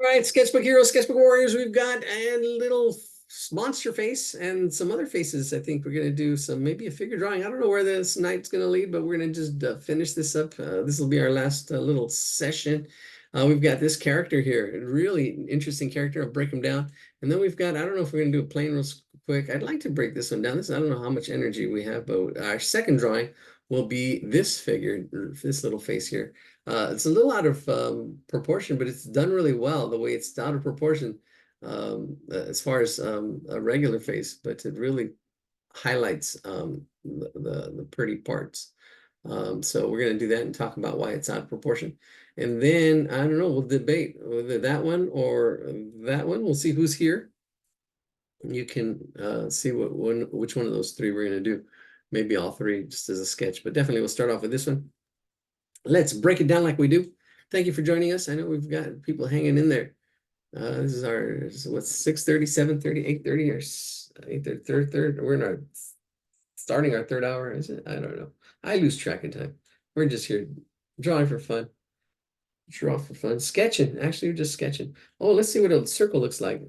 All right, sketchbook heroes, sketchbook warriors, we've got a little monster face and some other faces. I think we're going to do some, maybe a figure drawing. I don't know where this night's going to lead, but we're going to just finish this up. This will be our last little session. We've got this character here, a really interesting character. I'll break him down. And then we've got, I don't know if we're going to do a plain real quick. I'd like to break this one down. This, I don't know how much energy we have, but our second drawing will be this figure, this little face here. It's a little out of proportion, but it's done really well the way it's out of proportion as far as a regular face, but it really highlights the pretty parts. So we're going to do that and talk about why it's out of proportion. And then, I don't know, we'll debate whether that one or that one. We'll see who's here. You can see which one of those three we're going to do. Maybe all three just as a sketch, but definitely we'll start off with this one. Let's break it down like we do. Thank you for joining us. I know we've got people hanging in there. This is our, what's 6:30, 7:30, 8:30, or 8:30, third. We're in our starting our third hour, is it? I don't know. I lose track of time. We're just here drawing for fun. Draw for fun. Sketching. Actually, we're just sketching. Oh, let's see what a circle looks like.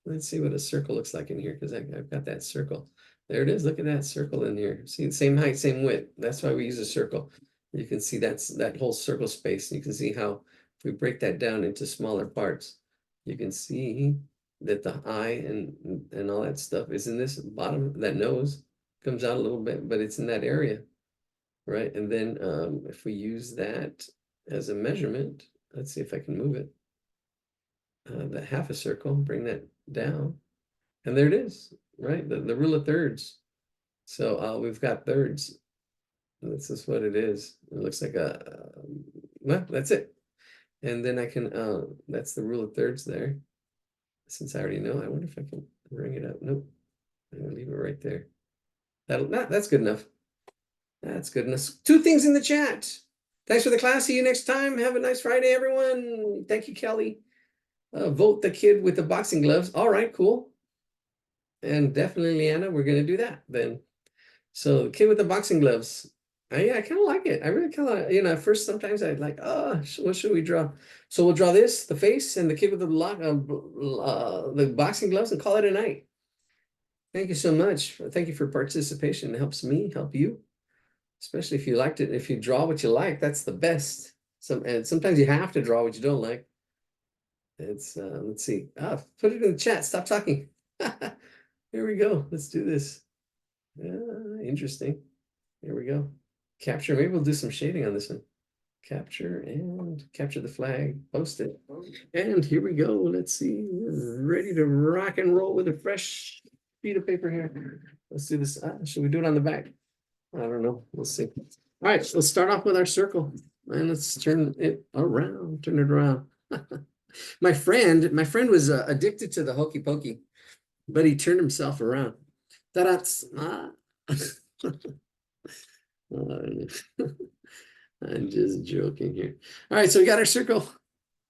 Let's see what a circle looks like in here, because I've got that circle. There it is. Look at that circle in here. See, same height, same width. That's why we use a circle. You can see that's that whole circle space. You can see how if we break that down into smaller parts, you can see that the eye and all that stuff is in this bottom. That nose comes out a little bit, but it's in that area, right? And then if we use that as a measurement, let's see if I can move it. That half a circle, bring that down, and there it is, right? The rule of thirds. So we've got thirds. This is what it is. It looks like a, well, that's it. And then I can, that's the rule of thirds there. Since I already know, I wonder if I can bring it up. Nope. I'm gonna leave it right there. That's good enough. That's good enough. Two things in the chat. Thanks for the class. See you next time. Have a nice Friday, everyone. Thank you, Kelly. Vote the kid with the boxing gloves. All right, cool. And definitely, Leanna, we're gonna do that then. So the kid with the boxing gloves. Yeah, I kind of like it. I really kind of, at first sometimes I'd like, oh, what should we draw? So we'll draw this, the face, and the kid with the boxing gloves, and call it a night. Thank you so much. Thank you for participation. It helps me, help you, especially if you liked it. If you draw what you like, that's the best. And sometimes you have to draw what you don't like. It's let's see. Put it in the chat. Stop talking. Here we go. Let's do this. Interesting. Here we go. Capture. Maybe we'll do some shading on this one. Capture and capture the flag. Post it. And here we go. Let's see. We're ready to rock and roll with a fresh sheet of paper here. Let's do this. Should we do it on the back? I don't know. We'll see. All right. So let's start off with our circle. And let's turn it around. Turn it around. My friend was addicted to the hokey pokey, but he turned himself around. That's I'm just joking here. All right, so we got our circle.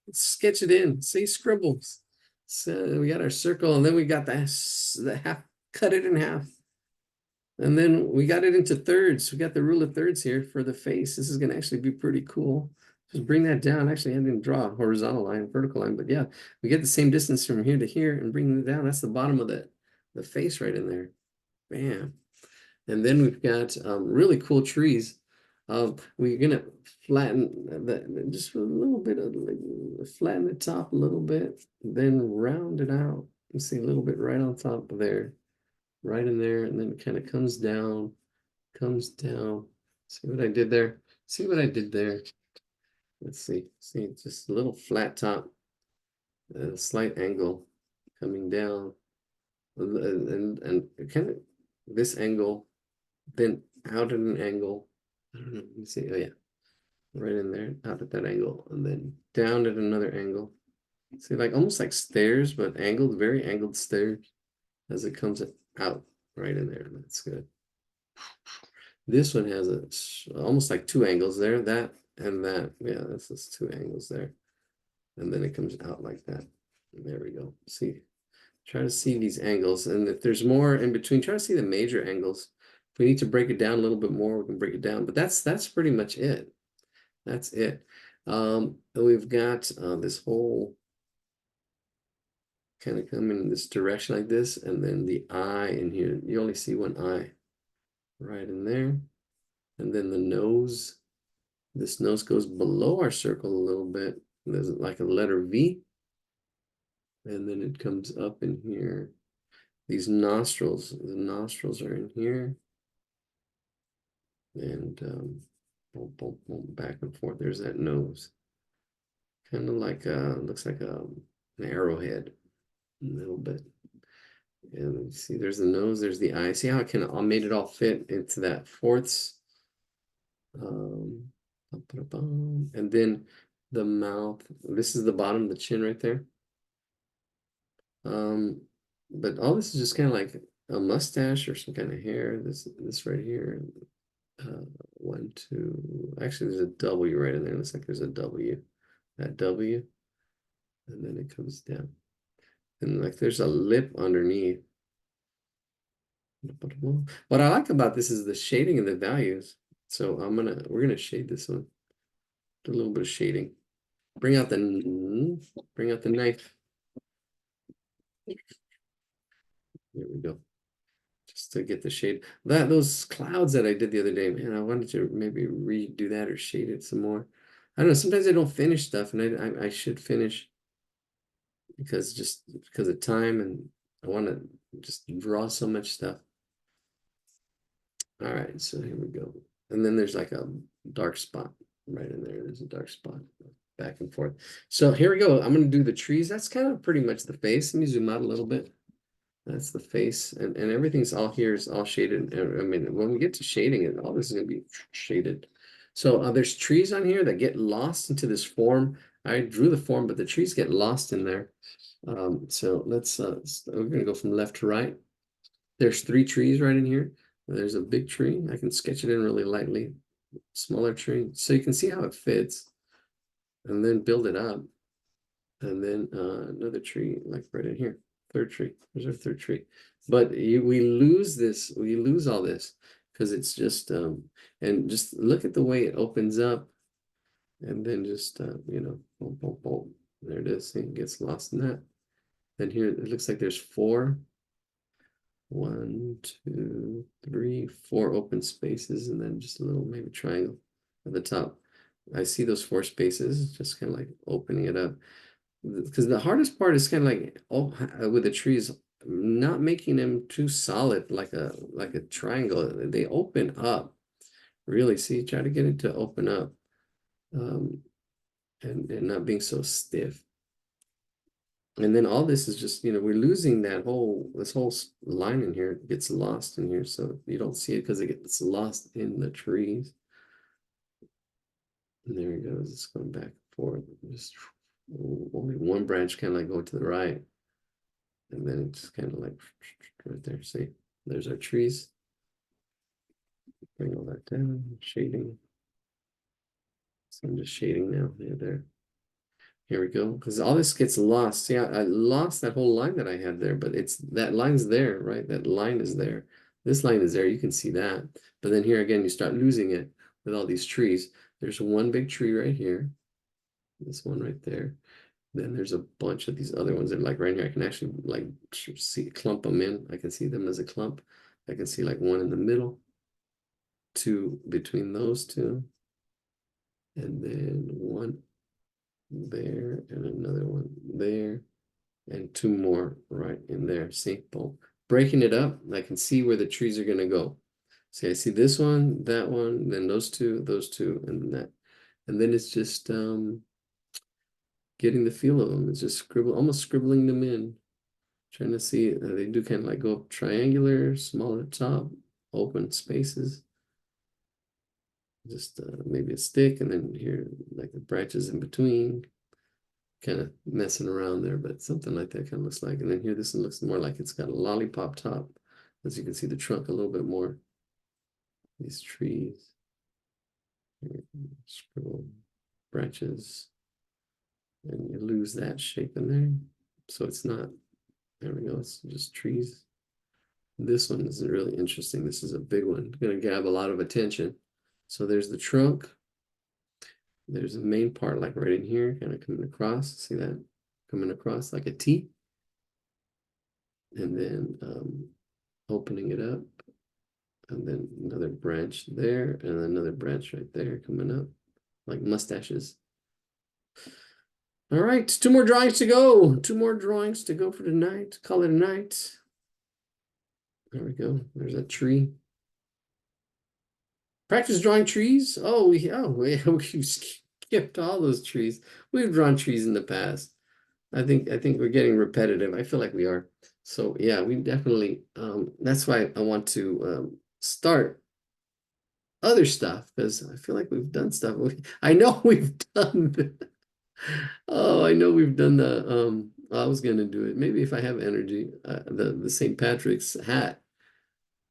Let's sketch it in. See, scribbles. So we got our circle, and then we got the half, cut it in half. And then we got it into thirds. We got the rule of thirds here for the face. This is going to actually be pretty cool. Just bring that down. Actually, I didn't draw a horizontal line, vertical line, but yeah, we get the same distance from here to here and bring it down. That's the bottom of the face right in there. Bam. And then we've got really cool trees. We're gonna flatten just a little bit of flatten the top a little bit, then round it out. You see a little bit right on top of there, right in there, and then it kind of comes down, See what I did there? See what I did there? Let's see. See, just a little flat top, a slight angle coming down, and kind of this angle, then out at an angle. I don't know. Let me see. Oh yeah, right in there, out at that angle, and then down at another angle. See, like almost like stairs, but angled, very angled stairs as it comes out right in there. That's good. This one has almost like two angles there, that and that. Yeah, that's just two angles there. And then it comes out like that. And there we go. See, try to see these angles. And if there's more in between, try to see the major angles. If we need to break it down a little bit more, we can break it down. But that's pretty much it. That's it. We've got this whole kind of coming in this direction like this, and then the eye in here. You only see one eye right in there. And then the nose, this nose goes below our circle a little bit. There's like a letter V. And then it comes up in here. These nostrils, the nostrils are in here. And boom, boom, boom, back and forth. There's that nose. Kind of like looks like an arrowhead a little bit. And you see, there's the nose, there's the eye. See how I made it all fit into that fourths. And then the mouth. This is the bottom of the chin right there. But all this is just kind of like a mustache or some kind of hair. This right here. 1, 2. Actually, there's a W right in there. It looks like there's a W. That W. And then it comes down. And like there's a lip underneath. What I like about this is the shading and the values. So we're gonna shade this one. Do a little bit of shading. Bring out the knife. There we go. Just to get the shade. Those clouds that I did the other day, man, I wanted to maybe redo that or shade it some more. I don't know. Sometimes I don't finish stuff, and I should finish because of time, and I want to just draw so much stuff. All right, so here we go. And then there's like a dark spot right in there. There's a dark spot back and forth. So here we go. I'm going to do the trees. That's kind of pretty much the face. Let me zoom out a little bit. That's the face, and everything's all here is all shaded. I mean, when we get to shading it, all this is going to be shaded. So there's trees on here that get lost into this form. I drew the form, but the trees get lost in there. So we're going to go from left to right. There's 3 trees right in here. There's a big tree. I can sketch it in really lightly. Smaller tree. So you can see how it fits. And then build it up. And then another tree like right in here. 3rd tree. There's our 3rd tree. But we lose this. We lose all this because it's just and just look at the way it opens up. And then just boom, boom, boom. There it is. See, it gets lost in that. Then here it looks like there's 4. 1, 2, 3, 4 open spaces, and then just a little maybe triangle at the top. I see those 4 spaces, just kind of like opening it up. Because the hardest part is kind of like with the trees, not making them too solid like a triangle. They open up. Really, see, try to get it to open up, and not being so stiff. And then all this is just, we're losing this whole line in here. It gets lost in here. So you don't see it because it gets lost in the trees. And there it goes. It's going back and forth. Just only one branch kind of like going to the right. And then it's kind of like right there. See, there's our trees. Bring all that down, shading. So I'm just shading now. There. Here we go, because all this gets lost. See, I lost that whole line that I had there, but that line's there, right? That line is there. This line is there. You can see that. But then here again, you start losing it with all these trees. There's one big tree right here. This one right there. Then there's a bunch of these other ones that are like right here. I can actually like clump them in. I can see them as a clump. I can see like one in the middle, 2 between those 2, and then 1 there and another one there and 2 more right in there. See, boom. Breaking it up, I can see where the trees are going to go. See, I see this one, that one, then those 2, and that. And then it's just getting the feel of them. It's just almost scribbling them in. Trying to see, they do kind of like go triangular, smaller top, open spaces. Just maybe a stick, and then here, like the branches in between. Kind of messing around there, but something like that kind of looks like. And then here, this one looks more like it's got a lollipop top, as you can see the trunk a little bit more. These trees, scribble branches, and you lose that shape in there. So it's not, there we go, it's just trees. This one is really interesting. This is a big one, going to grab a lot of attention. So there's the trunk. There's the main part, like right in here, kind of coming across. See that? Coming across like a T. and then opening it up, and then another branch there, and another branch right there coming up, like mustaches. All right, 2 more drawings to go. 2 more drawings to go for tonight. Call it a night. There we go. There's a tree. Practice drawing trees. We've skipped all those trees. We've drawn trees in the past. I think we're getting repetitive. I feel like we are. So yeah, we definitely that's why I want to start other stuff, because I feel like we've done stuff. I know we've done I know we've done the I was gonna do it. Maybe if I have energy, the St. Patrick's hat.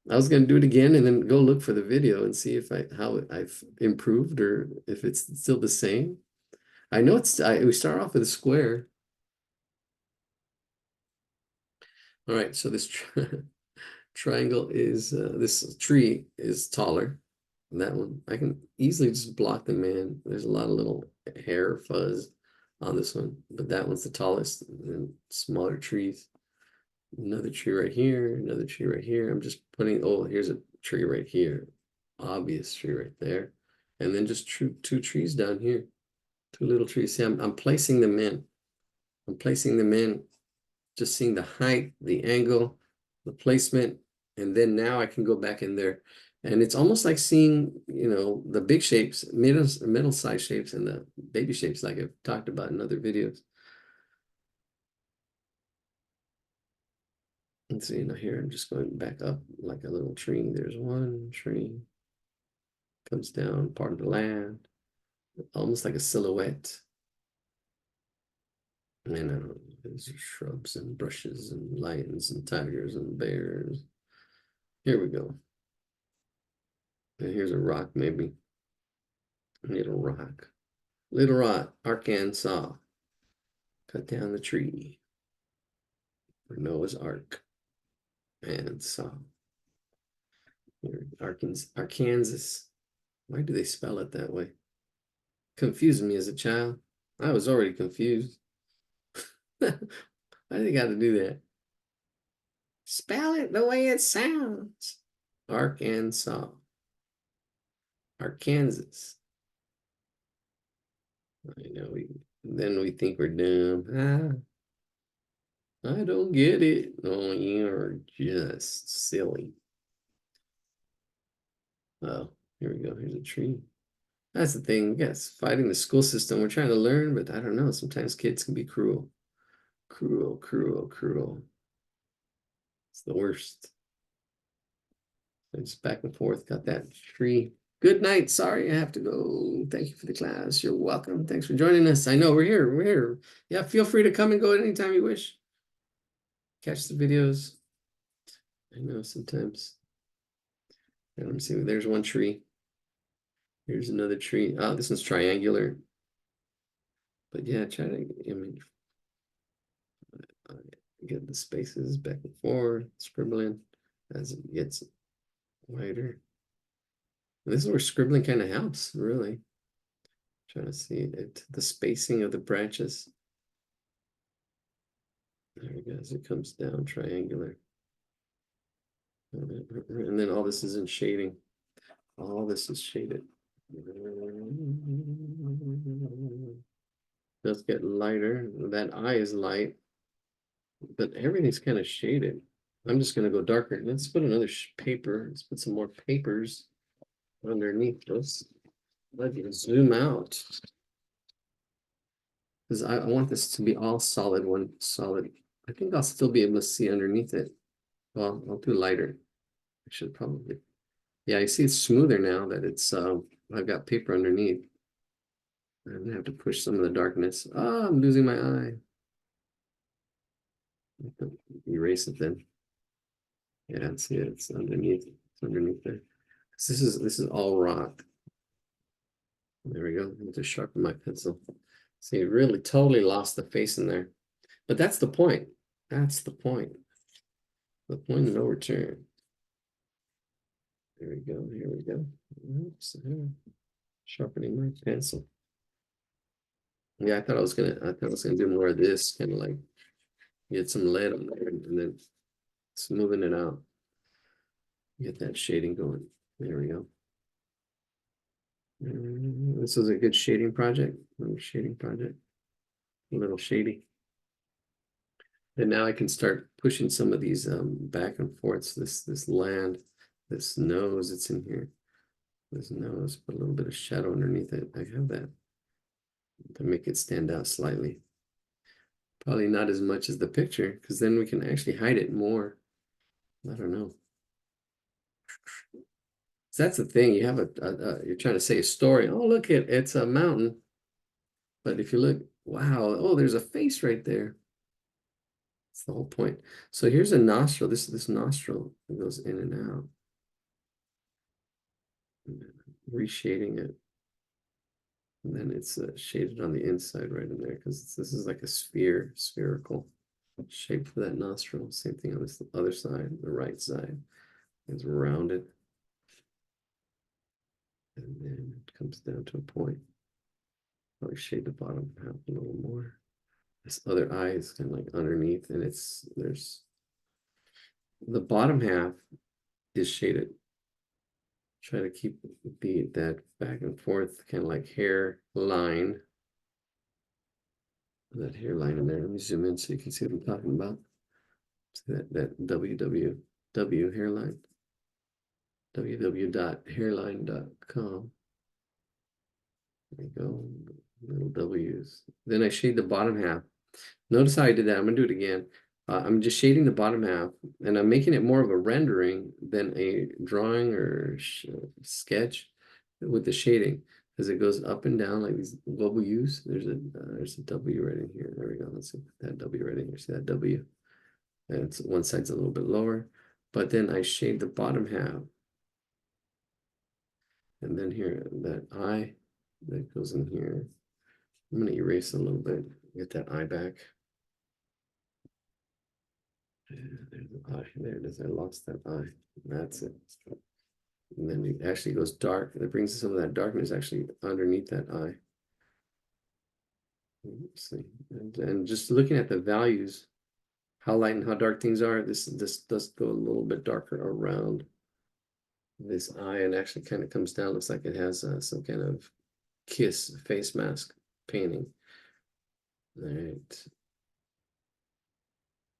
I was gonna do it again and then go look for the video and see if how I've improved or if it's still the same. I know we start off with a square. All right, so this triangle is this tree is taller than that one. I can easily just block the man. There's a lot of little hair fuzz on this one, but that one's the tallest, and then smaller trees. Another tree right here, another tree right here. I'm just putting, oh, here's a tree right here. Obvious tree right there. And then just two trees down here. Two little trees. See, I'm placing them in. I'm placing them in, just seeing the height, the angle, the placement, and then now I can go back in there. And it's almost like seeing, the big shapes, middle size shapes, and the baby shapes, like I've talked about in other videos. And so, here I'm just going back up like a little tree. There's one tree, comes down, part of the land, almost like a silhouette. And there's shrubs and brushes and lions and tigers and bears. Here we go. And here's a rock, maybe. Little rock. Little rock, Arkansas. Cut down the tree for Noah's Ark and saw. Here, Arkansas. Why do they spell it that way? Confused me as a child. I was already confused. Why do they got to do that? Spell it the way it sounds. Arkansas. Arkansas. I know then we think we're dumb. I don't get it. Oh, you're just silly. Oh, here we go. Here's a tree. That's the thing. Yes, fighting the school system. We're trying to learn, but I don't know. Sometimes kids can be cruel. Cruel, cruel, cruel. It's the worst. Just back and forth. Got that tree. Good night. Sorry, I have to go. Thank you for the class. You're welcome. Thanks for joining us. I know we're here. We're here. Yeah, feel free to come and go anytime you wish. Catch the videos. I know sometimes. Let me see. There's one tree. Here's another tree. Oh, this one's triangular. But yeah, try to get the spaces back and forth, scribbling as it gets wider. And this is where scribbling kind of helps, really. Trying to see it, the spacing of the branches. There we go, as it comes down, triangular. And then all this is in shading. All this is shaded. Does get lighter. That eye is light, but everything's kind of shaded. I'm just going to go darker. Let's put another paper. Let's put some more papers underneath this. Let you zoom out, because I want this to be all solid, one solid. I think I'll still be able to see underneath it. Well, I'll do lighter. I should probably. Yeah, you see it's smoother now that it's I've got paper underneath. I'm gonna have to push some of the darkness. Oh, I'm losing my eye. Erase it then. Yeah, see it. It's underneath. It's underneath there. This is all rock. There we go. I need to sharpen my pencil. See, it really totally lost the face in there. But that's the point. That's the point. The point of no return. There we go. Here we go. Oops. Sharpening my pencil. Yeah, I thought I was gonna do more of this, kind of like get some lead on there and then smoothing it out. Get that shading going. There we go. This was a good shading project. Shading project. A little shady. And now I can start pushing some of these back and forths. This land, this nose, it's in here. This nose, put a little bit of shadow underneath it. I have that to make it stand out slightly. Probably not as much as the picture, because then we can actually hide it more. I don't know. So that's the thing. You have you're trying to say a story. Oh, look, it's a mountain. But if you look, wow, oh, there's a face right there. That's the whole point. So here's a nostril. This nostril goes in and out. Reshading it. And then it's shaded on the inside right in there because this is like a spherical shape for that nostril. Same thing on this other side, the right side. It's rounded. And then it comes down to a point. Probably shade the bottom half a little more. This other eye is kind of like underneath, and there's the bottom half is shaded. Try to keep that back and forth, kind of like hair line. That hairline in there. Let me zoom in so you can see what I'm talking about. See that www hairline. www.hairline.com. There you go. Little W's. Then I shade the bottom half. Notice how I did that. I'm gonna do it again. I'm just shading the bottom half, and I'm making it more of a rendering than a drawing or sketch with the shading, because it goes up and down like these W's. There's a W right in here. There we go. Let's see that W right in here. See that W? And it's one side's a little bit lower, but then I shade the bottom half, and then here that eye that goes in here. I'm gonna erase a little bit. Get that eye back. There's the eye. There it is. I lost that eye. That's it. And then it actually goes dark. It brings some of that darkness actually underneath that eye. Let's see. And just looking at the values, how light and how dark things are, this does go a little bit darker around this eye, and actually kind of comes down. Looks like it has some kind of kiss face mask painting. All right.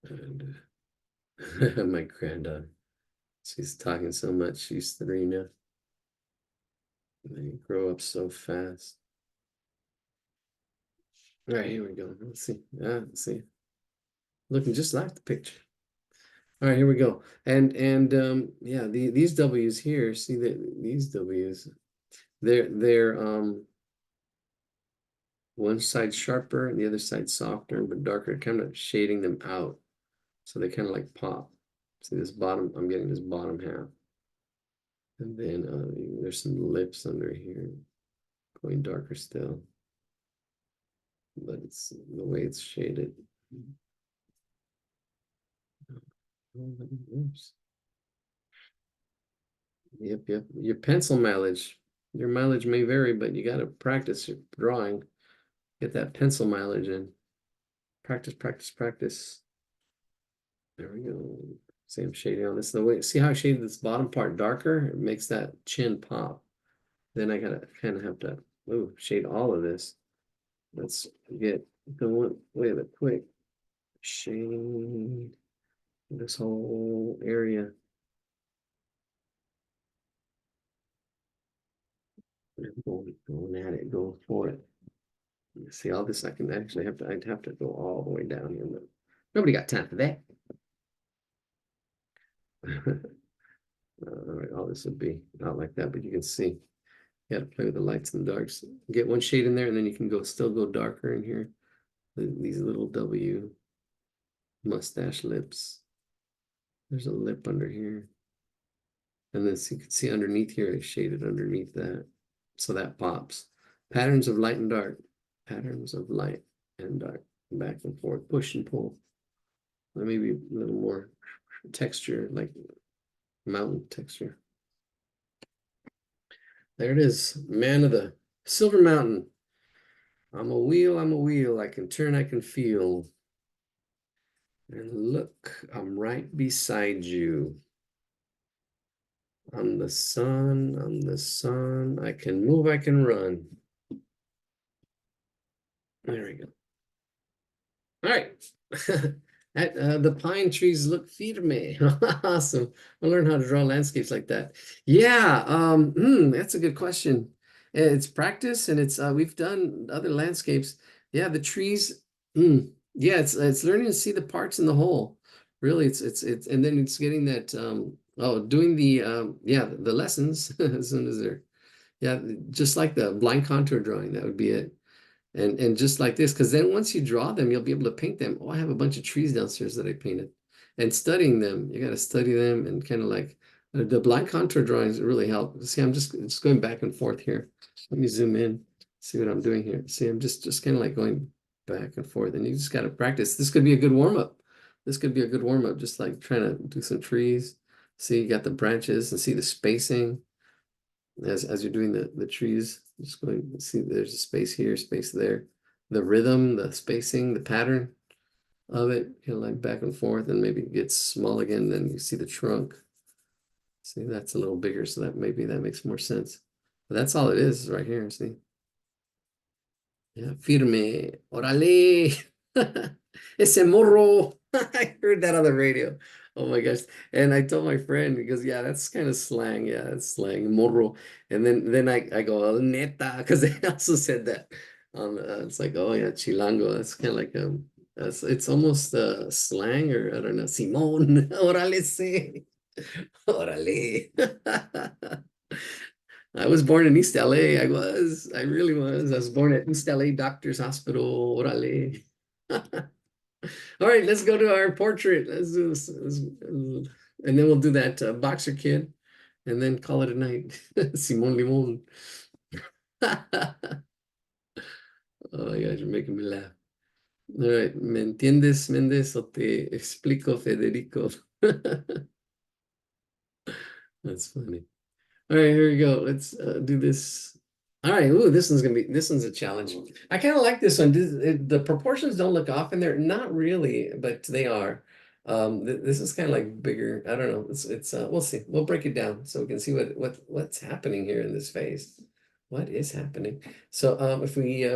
And my granddaughter, she's talking so much. She's 3 now. They grow up so fast. All right, here we go. Let's see. Let's see. Looking just like the picture. All right, here we go. And yeah, these W's here. See that these W's, they're one side sharper and the other side softer but darker, kind of shading them out. So they kind of like pop. See this bottom, I'm getting this bottom half. And then there's some lips under here, going darker still. But it's the way it's shaded. Oops. Yep. Your pencil mileage. Your mileage may vary, but you got to practice your drawing. Get that pencil mileage in. Practice. There we go. Same shading on this. The way, see how I shaded this bottom part darker? It makes that chin pop. Then I gotta kind of have to shade all of this. Let's get going with a quick shade this whole area. Going at it, going for it. See all this, I can actually I'd have to go all the way down here, but nobody got time for that. All right, all this would be not like that, but you can see you got to play with the lights and darks. Get one shade in there, and then you can still go darker in here. These little W mustache lips. There's a lip under here, and then you can see underneath here, it's shaded underneath that, so that pops. Patterns of light and dark. Patterns of light and dark, back and forth, push and pull. Maybe a little more texture, like mountain texture. There it is, man of the Silver Mountain. I'm a wheel, I can turn, I can feel. And look, I'm right beside you. I'm the sun, I'm the sun. I can move, I can run. There we go. All right. The pine trees look firme. Awesome. I'll learn how to draw landscapes like that. Yeah, that's a good question. It's practice and it's we've done other landscapes. Yeah, the trees, yeah, it's learning to see the parts in the whole. Really, it's and then it's getting that doing the yeah, the lessons as soon as they're yeah, just like the blind contour drawing, that would be it. And just like this, because then once you draw them, you'll be able to paint them. Oh, I have a bunch of trees downstairs that I painted. And studying them, you got to study them and kind of like the blind contour drawings really help. See, I'm just going back and forth here. Let me zoom in, see what I'm doing here. See, I'm just kind of like going back and forth, and you just got to practice. This could be a good warm up. This could be a good warm up, just like trying to do some trees. See, you got the branches and see the spacing as you're doing the trees, just going to see there's a space here, space there. The rhythm, the spacing, the pattern of it, you know, like back and forth, and maybe it gets small again, then you see the trunk. See, that's a little bigger, so that maybe that makes more sense. But that's all it is right here, see? Yeah, firme, órale, ese morro. I heard that on the radio. Oh my gosh. And I told my friend, because yeah, that's kind of slang. Yeah, that's slang, morro. And then I go, "Oh, neta," because they also said that. It's like, oh yeah, chilango. That's kind of like it's almost slang or I don't know, Simón, órale, sí, órale. I was born in East LA. I really was. I was born at East LA Doctors Hospital. Orale. All right, let's go to our portrait. Let's do this. And then we'll do that boxer kid and then call it a night. Simón Limón. Oh my gosh, you're making me laugh. All right, ¿me entiendes, Méndez, o te explico, Federico? That's funny. All right, here we go. Let's do this. All right, ooh, this one's a challenge. I kind of like this one. The proportions don't look off in there. Not really, but they are. This is kind of like bigger. I don't know. It's we'll see. We'll break it down so we can see what's happening here in this face. What is happening? So if we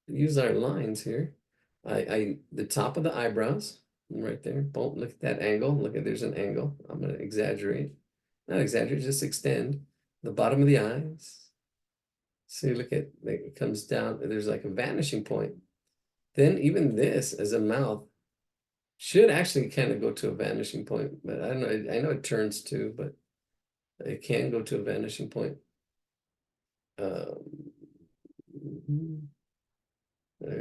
use our lines here, I the top of the eyebrows right there. Boom, look at that angle. Look at there's an angle. I'm gonna exaggerate. Not exaggerate, just extend the bottom of the eyes. So you look at it comes down, there's like a vanishing point. Then even this as a mouth should actually kind of go to a vanishing point, but I don't know. I know it turns too, but it can go to a vanishing point. I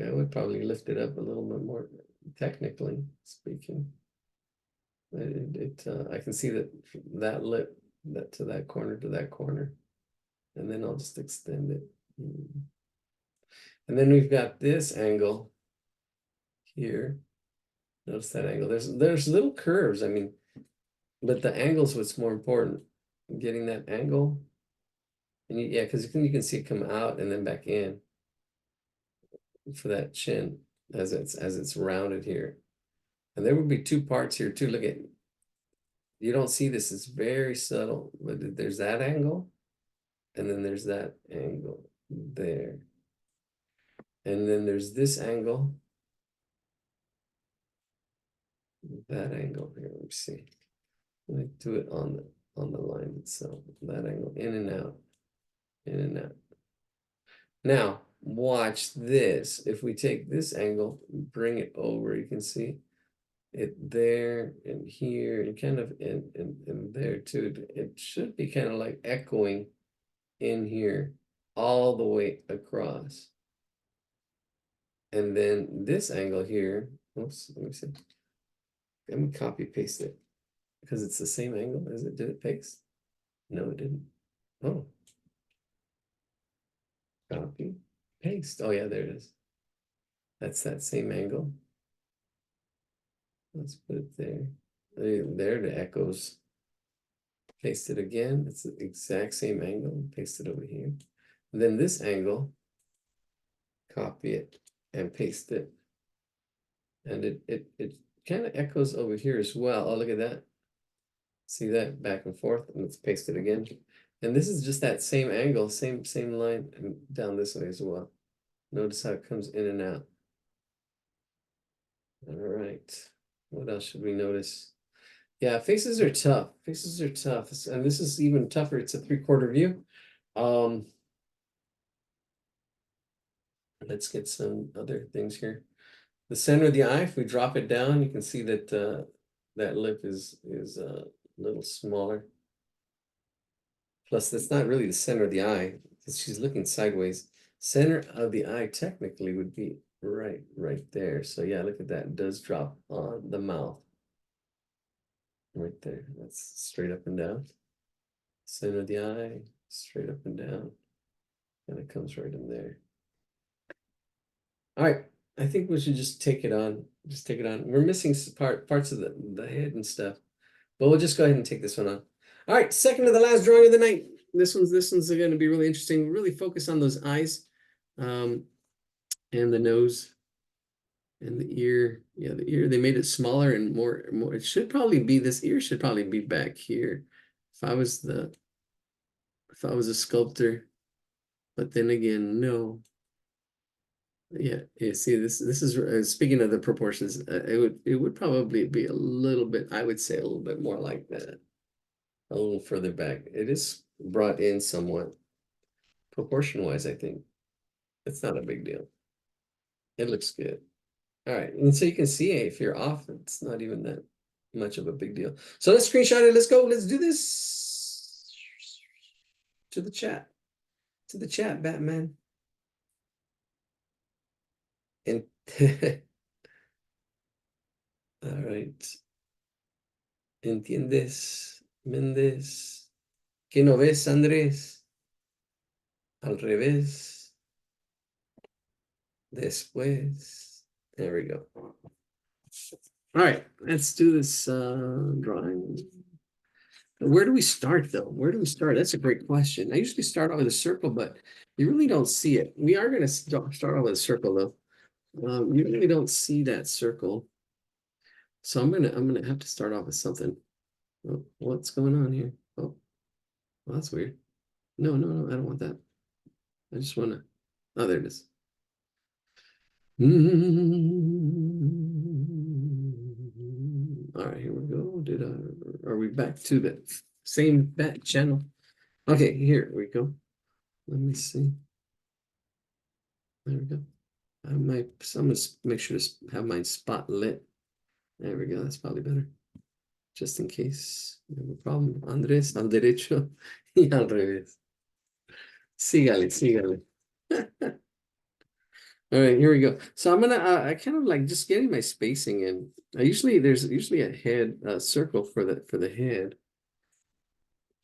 would probably lift it up a little bit more, technically speaking. I can see that lip that to that corner to that corner, and then I'll just extend it. And then we've got this angle here. Notice that angle. There's little curves. I mean, but the angle's what's more important. Getting that angle. And yeah, because you can see it come out and then back in for that chin as it's rounded here. And there would be two parts here too. Look at, you don't see this, it's very subtle, but there's that angle, and then there's that angle there. And then there's this angle. That angle here, let me see. Let me do it on the line itself. That angle, in and out, in and out. Now, watch this. If we take this angle, bring it over, you can see it there and here and kind of in there too. It should be kind of like echoing in here all the way across. And then this angle here, oops, let me see. Let me copy paste it because it's the same angle as it did it paste. No, it didn't. Oh, copy, paste. Oh yeah, there it is. That's that same angle. Let's put it there. There the echoes. Paste it again. It's the exact same angle. Paste it over here. And then this angle, copy it and paste it. And it kind of echoes over here as well. Oh, look at that. See that back and forth, and let's paste it again. And this is just that same angle, same line, and down this way as well. Notice how it comes in and out. All right. What else should we notice? Yeah, faces are tough. Faces are tough. And this is even tougher. It's a 3/4 view. Let's get some other things here. The center of the eye, if we drop it down, you can see that that lip is a little smaller. Plus, that's not really the center of the eye, because she's looking sideways. Center of the eye technically would be right there. So yeah, look at that. It does drop on the mouth. Right there. That's straight up and down. Center of the eye, straight up and down. And it comes right in there. All right. I think we should just take it on. Just take it on. We're missing parts of the head and stuff. But we'll just go ahead and take this one on. All right, second to the last drawing of the night. This one's going to be really interesting. Really focus on those eyes, and the nose, and the ear. Yeah, the ear. They made it smaller and more. It should probably be, this ear should probably be back here. If I was a sculptor, but then again, no. Yeah, you see, this is speaking of the proportions. It would probably be a little bit. I would say a little bit more like that. A little further back. It is brought in somewhat proportion-wise, I think. It's not a big deal. It looks good. All right, and so you can see if you're off, it's not even that much of a big deal. So let's screenshot it. Let's go. Let's do this to the chat. To the chat, Batman. And all right. ¿Entiendes, Méndez? ¿Qué no ves, Andrés? Al revés. Después. There we go. All right, let's do this drawing. Where do we start, though? Where do we start? That's a great question. I usually start off with a circle, but you really don't see it. We are going to start off with a circle, though. You really don't see that circle. So I'm gonna have to start off with something. Oh, what's going on here? Oh, well, that's weird. No, I don't want that. I just want to. Oh, there it is. All right, here we go. Are we back to the same bat channel? Okay, here we go. Let me see. There we go. I'm gonna make sure to have my spot lit. There we go. That's probably better. Just in case you have a problem. Andrés, al derecho y al revés. Sígale, sígale. All right, here we go. So I'm gonna I kind of like just getting my spacing in. There's usually a head circle for the head,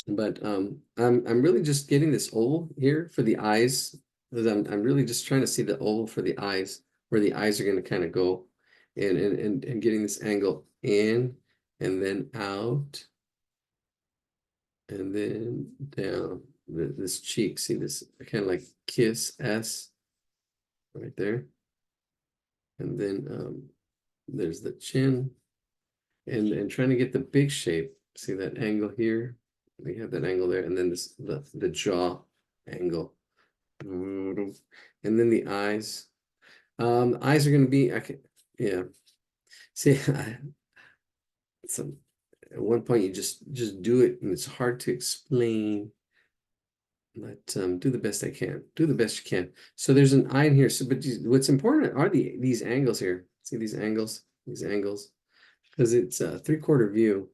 but I'm really just getting this oval here for the eyes, because I'm really just trying to see the oval for the eyes, where the eyes are going to kind of go, and getting this angle in and then out and then down this cheek. See this kind of like kiss S right there, and then there's the chin, and trying to get the big shape. See that angle here? We have that angle there, and then the jaw angle, and then the eyes. Eyes are going to be, yeah. See, at one point you just do it, and it's hard to explain. But do the best I can. Do the best you can. So there's an eye in here. So, but what's important are these angles here. See these angles? These angles, because it's a 3/4 view.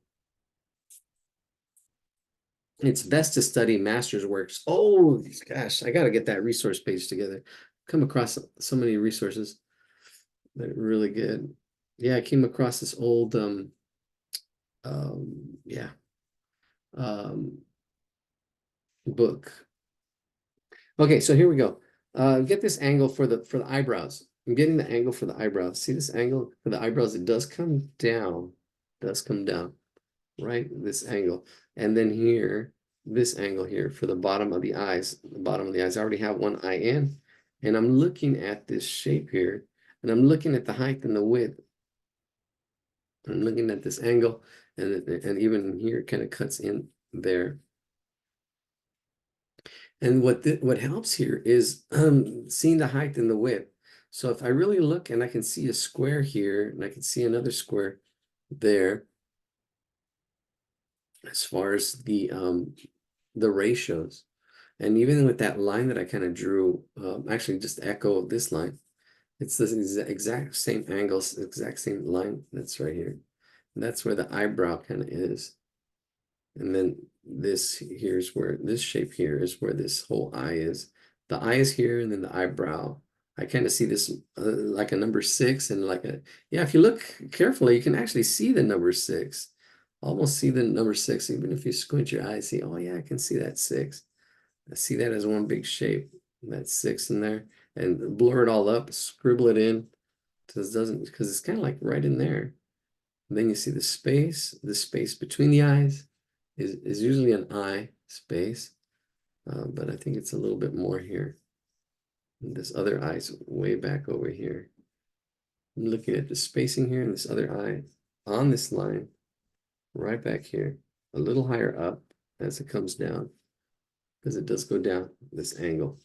It's best to study master's works. Oh gosh, I got to get that resource page together. Come across so many resources that are really good. Yeah, I came across this old yeah book. Okay, so here we go. Get this angle for the eyebrows. I'm getting the angle for the eyebrows. See this angle for the eyebrows? It does come down. Does come down, right? This angle. And then here, this angle here for the bottom of the eyes. The bottom of the eyes. I already have one eye in. And I'm looking at this shape here. And I'm looking at the height and the width. I'm looking at this angle, and even here it kind of cuts in there. And what helps here is seeing the height and the width. So if I really look and I can see a square here, and I can see another square there, as far as the ratios. And even with that line that I kind of drew, actually just echo this line. It's the exact same angles, exact same line that's right here. And that's where the eyebrow kind of is. And then this here's where this shape here is where this whole eye is. The eye is here, and then the eyebrow. I kind of see this like a number 6, and like a, yeah, if you look carefully, you can actually see the number 6. Almost see the number 6, even if you squint your eyes, see, oh yeah, I can see that 6. I see that as one big shape. That 6 in there, and blur it all up, scribble it in, because it's kind of like right in there. And then you see the space between the eyes is usually an eye space, but I think it's a little bit more here. And this other eye's way back over here. I'm looking at the spacing here, and this other eye on this line, right back here, a little higher up as it comes down, because it does go down this angle,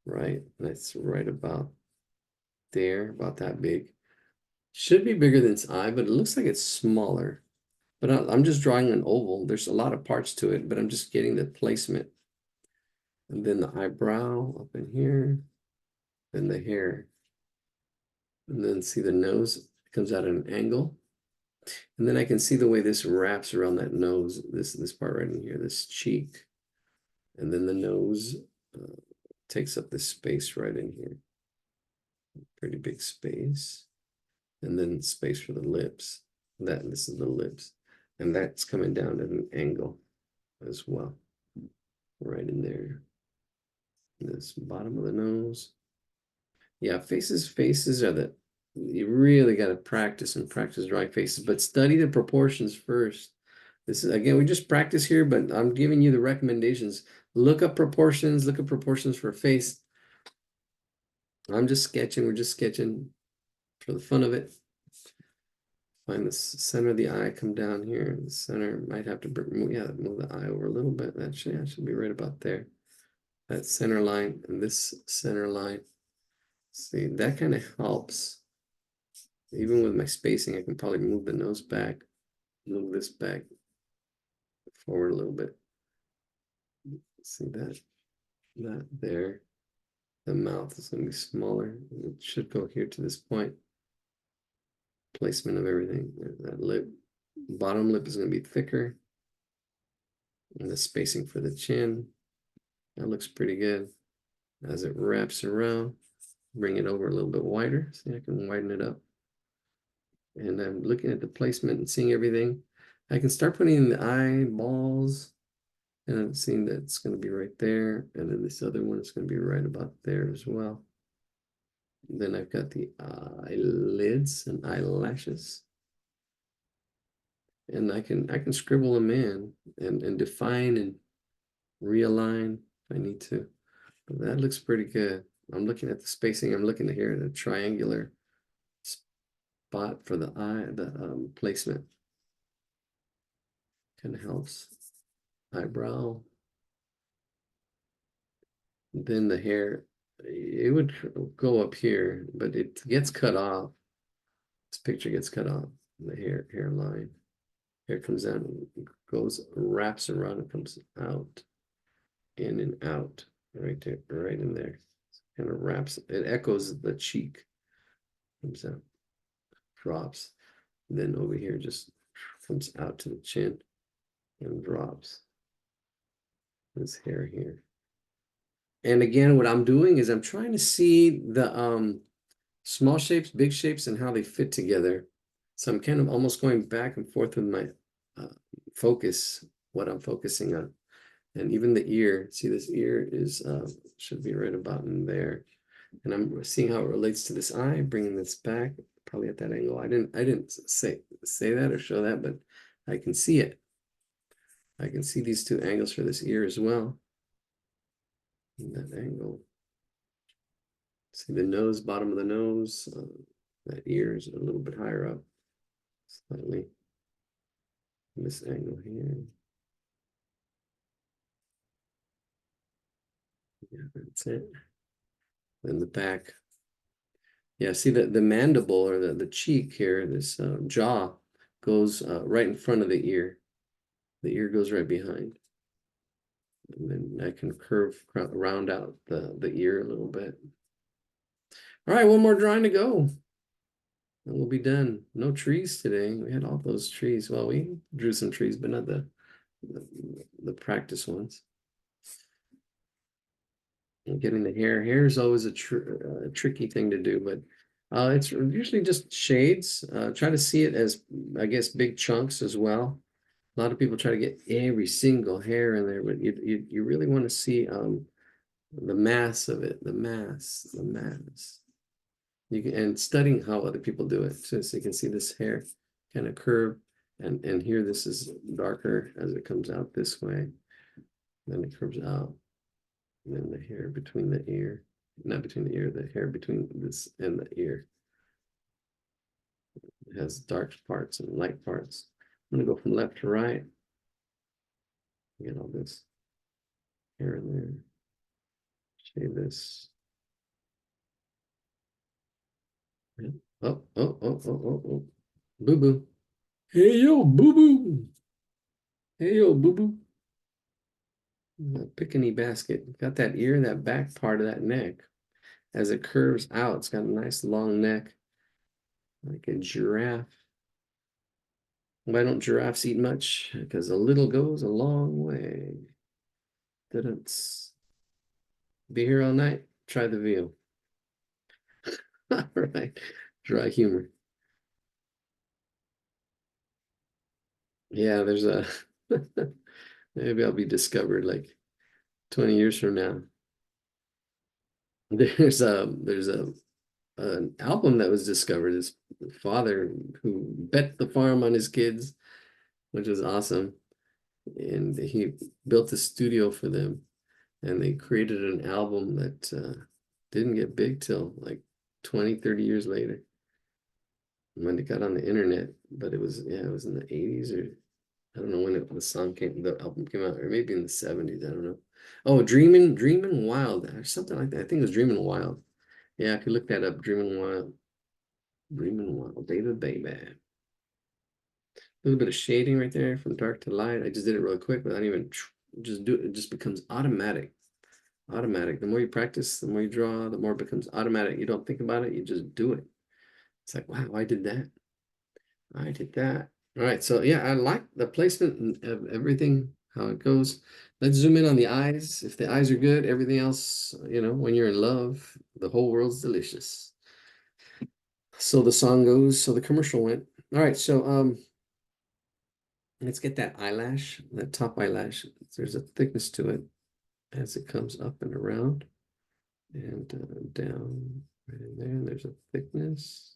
right? That's right about there, about that big. Should be bigger than its eye, but it looks like it's smaller. But I'm just drawing an oval. There's a lot of parts to it, but I'm just getting the placement. And then the eyebrow up in here, and the hair. And then see the nose comes out at an angle. And then I can see the way this wraps around that nose, this part right in here, this cheek. And then the nose takes up this space right in here. Pretty big space. And then space for the lips. This is the lips. And that's coming down at an angle as well. Right in there. This bottom of the nose. Yeah, faces are you really got to practice drawing faces, but study the proportions first. This is, again, we just practice here, but I'm giving you the recommendations. Look up proportions for a face. We're just sketching for the fun of it. Find the center of the eye, come down here. The center might have to move the eye over a little bit. That should be right about there. That center line and this center line. See, that kind of helps. Even with my spacing, I can probably move the nose back, move this back forward a little bit. See that there. The mouth is going to be smaller. It should go here to this point. Placement of everything. That lip, bottom lip is going to be thicker. And the spacing for the chin, that looks pretty good. As it wraps around, bring it over a little bit wider. See, I can widen it up. And I'm looking at the placement and seeing everything. I can start putting in the eyeballs, and I'm seeing that it's going to be right there. And then this other one is going to be right about there as well. And then I've got the eyelids and eyelashes. And I can scribble them in and define and realign if I need to. But that looks pretty good. I'm looking at the spacing. I'm looking here at a triangular spot for the eye, the placement. Kind of helps. Eyebrow. Then the hair, it would go up here, but it gets cut off. This picture gets cut off. The hairline. Hair comes out and goes, wraps around and comes out, in and out, right there, right in there. Kind of wraps, it echoes the cheek. Comes out, drops. And then over here just comes out to the chin and drops. This hair here. And again, what I'm doing is I'm trying to see the small shapes, big shapes, and how they fit together. So I'm kind of almost going back and forth with my focus, what I'm focusing on. And even the ear, see this ear is should be right about in there. And I'm seeing how it relates to this eye, bringing this back, probably at that angle. I didn't say that or show that, but I can see it. I can see these two angles for this ear as well. And that angle. See the nose, bottom of the nose. That ear is a little bit higher up. Slightly this angle here. Yeah, that's it. Then the back. Yeah, see the mandible or the cheek here, this jaw goes right in front of the ear. The ear goes right behind. And then I can round out the ear a little bit. All right, one more drawing to go. And we'll be done. No trees today. We had all those trees. Well, we drew some trees, but not the practice ones. And getting the hair. Hair is always a tricky thing to do, but it's usually just shades. Try to see it as, I guess, big chunks as well. A lot of people try to get every single hair in there, but you really want to see the mass of it, the mass. You can, and studying how other people do it, so you can see this hair kind of curve, and here this is darker as it comes out this way, then it curves out, and then the hair between the ear, not between the ear, the hair between this and the ear. It has dark parts and light parts. I'm gonna go from left to right. Get all this hair in there. Shade this. Oh, oh, oh, oh, oh, oh. Boo boo. Hey, yo, boo boo. Hey, yo, boo boo. Pickaninny basket. Got that ear, that back part of that neck. As it curves out, it's got a nice long neck, like a giraffe. Why don't giraffes eat much? Because a little goes a long way. Didn't be here all night? Try the veal. All right. Dry humor. Yeah, there's a maybe I'll be discovered like 20 years from now. There's a an album that was discovered. His father who bet the farm on his kids, which was awesome. And he built a studio for them, and they created an album that didn't get big till like 20, 30 years later when it got on the internet. But it was, yeah, it was in the 80s, or I don't know when the album came out, or maybe in the 70s. I don't know. Oh, Dreamin' Wild, or something like that. I think it was Dreamin' Wild. Yeah, if you look that up, Dreamin' Wild, David Baby. A little bit of shading right there from dark to light. I just did it really quick without even just do it. It just becomes automatic. Automatic. The more you practice, the more you draw, the more it becomes automatic. You don't think about it, you just do it. It's like, wow, I did that. I did that. All right, so yeah, I like the placement of everything, how it goes. Let's zoom in on the eyes. If the eyes are good, everything else, when you're in love, the whole world's delicious. So the song goes, so the commercial went. All right, so let's get that eyelash, that top eyelash. There's a thickness to it as it comes up and around and down right in there. There's a thickness.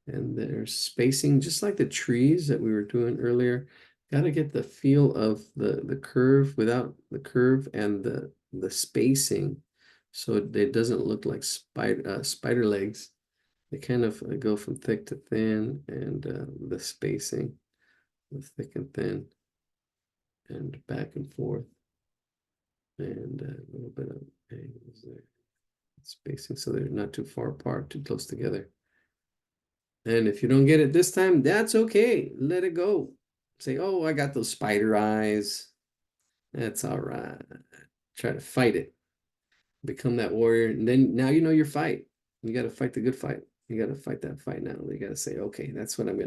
And there's spacing, just like the trees that we were doing earlier. Got to get the feel of the curve without the curve and the spacing, so it doesn't look like spider legs. They kind of go from thick to thin, and the spacing, the thick and thin, and back and forth, and a little bit of angles there. Spacing so they're not too far apart, too close together. And if you don't get it this time, that's okay. Let it go. Say, oh, I got those spider eyes. That's all right. Try to fight it. Become that warrior. And then now you know your fight. You got to fight the good fight. You got to fight that fight now. You got to say, okay, that's what I'm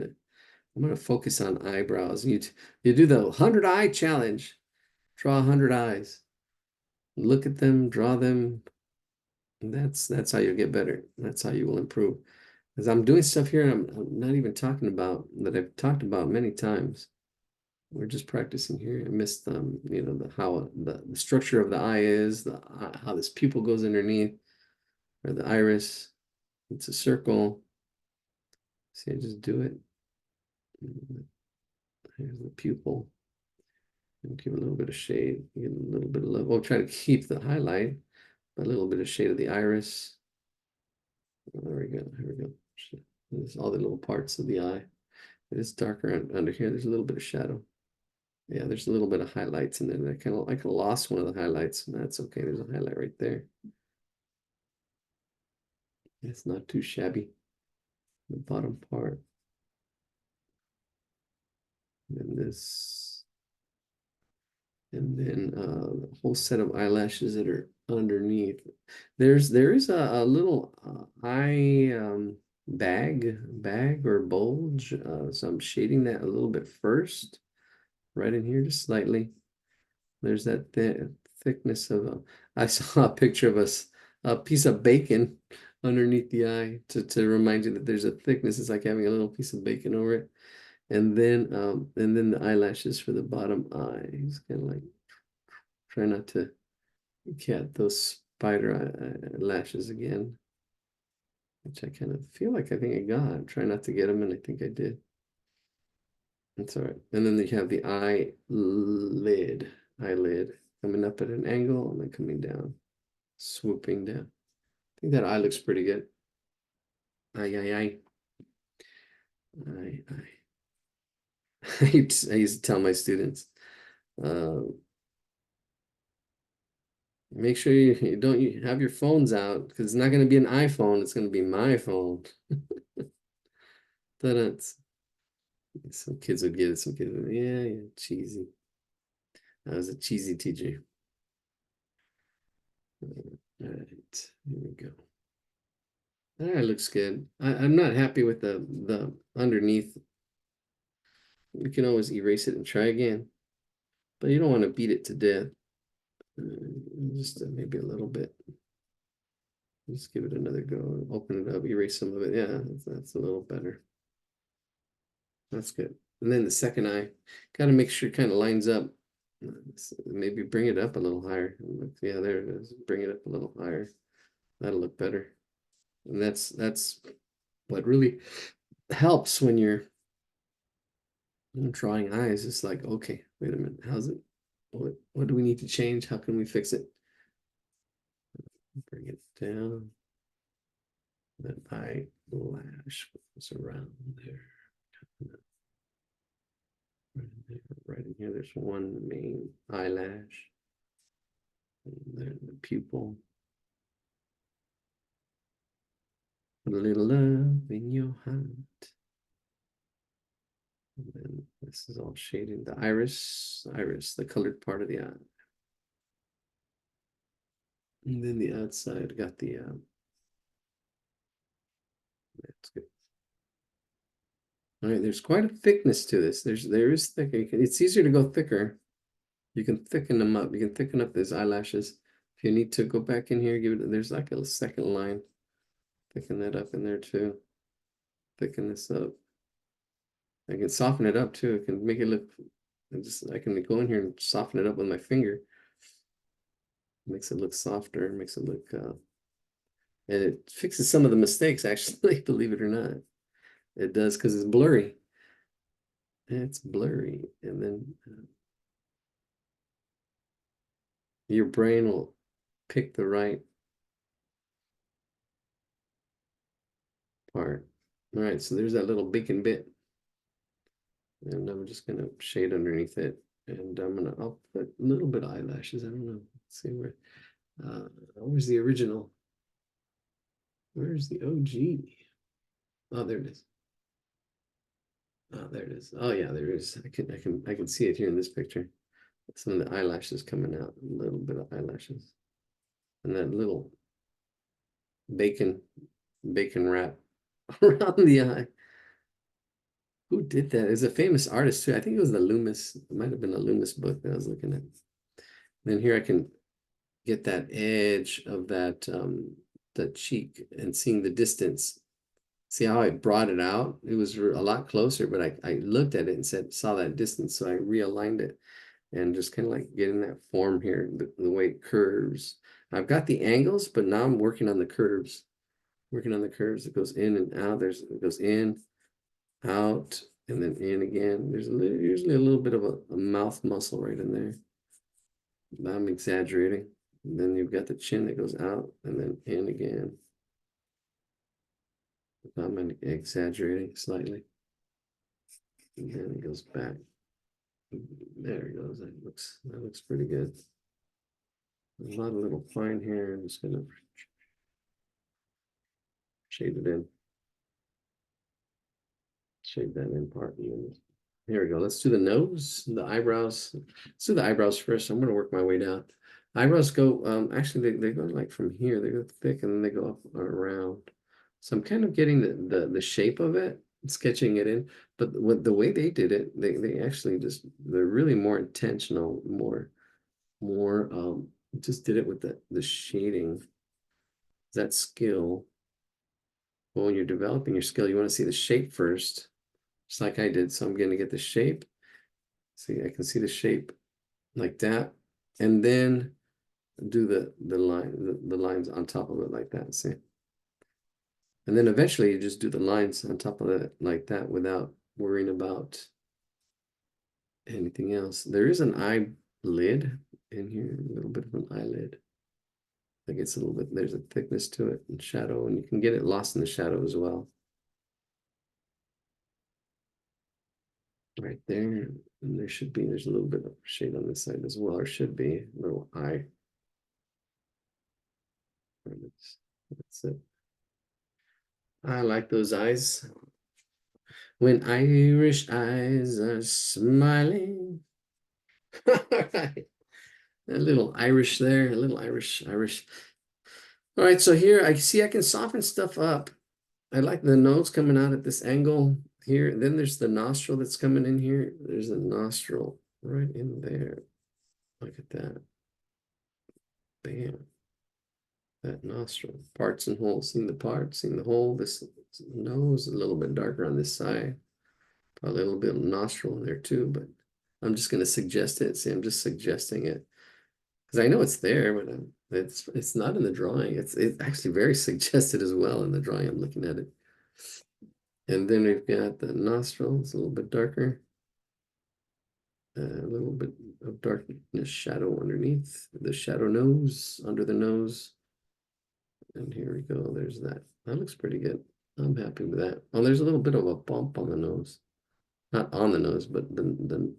gonna focus on eyebrows. You do the 100 eye challenge. Draw 100 eyes. Look at them, draw them. That's how you'll get better. That's how you will improve. Because I'm doing stuff here and I'm not even talking about that I've talked about many times. We're just practicing here. I missed how the structure of the eye is, how this pupil goes underneath, or the iris. It's a circle. See, I just do it. Here's the pupil. And give a little bit of shade. Give a little bit of love. Oh, try to keep the highlight. A little bit of shade of the iris. There we go. Here we go. There's all the little parts of the eye. It is darker under here. There's a little bit of shadow. Yeah, there's a little bit of highlights in there. I kind of lost one of the highlights. That's okay. There's a highlight right there. It's not too shabby. The bottom part. And this. And then a whole set of eyelashes that are underneath. There is a little eye bag or bulge. So I'm shading that a little bit first, right in here, just slightly. There's that thickness of I saw a picture of a piece of bacon underneath the eye to remind you that there's a thickness. It's like having a little piece of bacon over it. And then the eyelashes for the bottom eye. It's kind of like try not to get those spider lashes again, which I kind of feel like I think I got. Try not to get them, and I think I did. That's all right. And then you have the eyelid coming up at an angle and then coming down, swooping down. I think that eye looks pretty good. Aye. I used to tell my students, make sure you don't have your phones out because it's not going to be an iPhone. It's going to be my phone. Some kids would get it. Some kids would, yeah, cheesy. I was a cheesy teacher. All right, here we go. That looks good. I'm not happy with the underneath. You can always erase it and try again, but you don't want to beat it to death. Just maybe a little bit. Just give it another go. Open it up, erase some of it. Yeah, that's a little better. That's good. And then the second eye, got to make sure it kind of lines up. Maybe bring it up a little higher. Yeah, there it is. Bring it up a little higher. That'll look better. And that's what really helps when you're drawing eyes. It's like, okay, wait a minute. How's it? What do we need to change? How can we fix it? Bring it down. That eyelash goes around there. Right in here, there's one main eyelash. And then the pupil. Put a little love in your heart. And then this is all shading the iris, the colored part of the eye. And then the outside got the that's good. All right, there's quite a thickness to this. There is thick. It's easier to go thicker. You can thicken them up. You can thicken up those eyelashes. If you need to go back in here, give it. There's like a second line. Thicken that up in there too. Thicken this up. I can soften it up too. I can make it look. I can go in here and soften it up with my finger. Makes it look softer. Makes it look. And it fixes some of the mistakes actually. Believe it or not, it does because it's blurry. It's blurry, and then your brain will pick the right part. All right, so there's that little bacon bit. And I'm just gonna shade underneath it. And I'll put a little bit of eyelashes. I don't know. Let's see where's the original? Where's the OG? Oh, there it is. Oh, there it is. Oh yeah, there it is. I can see it here in this picture. Some of the eyelashes coming out, a little bit of eyelashes. And that little bacon wrap around the eye. Who did that? It's a famous artist too. I think it was the Loomis. It might have been a Loomis book that I was looking at. Then here I can get that edge of that cheek and seeing the distance. See how I brought it out? It was a lot closer, but I looked at it and saw that distance, so I realigned it and just kind of like getting that form here, the way it curves. I've got the angles, but now I'm working on the curves. Working on the curves. It goes in and out. It goes in, out, and then in again. There's usually a little bit of a mouth muscle right in there. I'm exaggerating. And then you've got the chin that goes out and then in again. I'm exaggerating slightly. And then it goes back. There it goes. That looks pretty good. A lot of little fine hair. I'm just gonna shade it in. Shade that in part. Here we go. Let's do the nose, the eyebrows. Let's do the eyebrows first. I'm gonna work my way down. Eyebrows go, actually they go like from here, they go thick and then they go up around. So I'm kind of getting the shape of it, sketching it in. But the way they did it, they actually they're really more intentional, more just did it with the shading. That skill. Well, when you're developing your skill, you want to see the shape first, just like I did. So I'm going to get the shape. See, I can see the shape like that, and then do the lines on top of it like that. See, and then eventually you just do the lines on top of it like that without worrying about anything else. There is an eyelid in here, a little bit of an eyelid. Like it's a little bit, there's a thickness to it and shadow, and you can get it lost in the shadow as well. Right there, and there's a little bit of shade on this side as well, or should be a little eye. That's it. I like those eyes. When Irish eyes are smiling. All right. A little Irish there, a little Irish. All right, so here I see I can soften stuff up. I like the nose coming out at this angle here. Then there's the nostril that's coming in here. There's a nostril right in there. Look at that. Bam. That nostril. Parts and holes. Seeing the parts, seeing the hole. This nose a little bit darker on this side. Probably a little bit of nostril in there too, but I'm just going to suggest it. See, I'm just suggesting it. Because I know it's there, but it's not in the drawing. It's actually very suggested as well in the drawing. I'm looking at it. And then we've got the nostril. It's a little bit darker. A little bit of darkness shadow underneath. The shadow nose, under the nose. And here we go. There's that. That looks pretty good. I'm happy with that. Oh, there's a little bit of a bump on the nose. Not on the nose, but then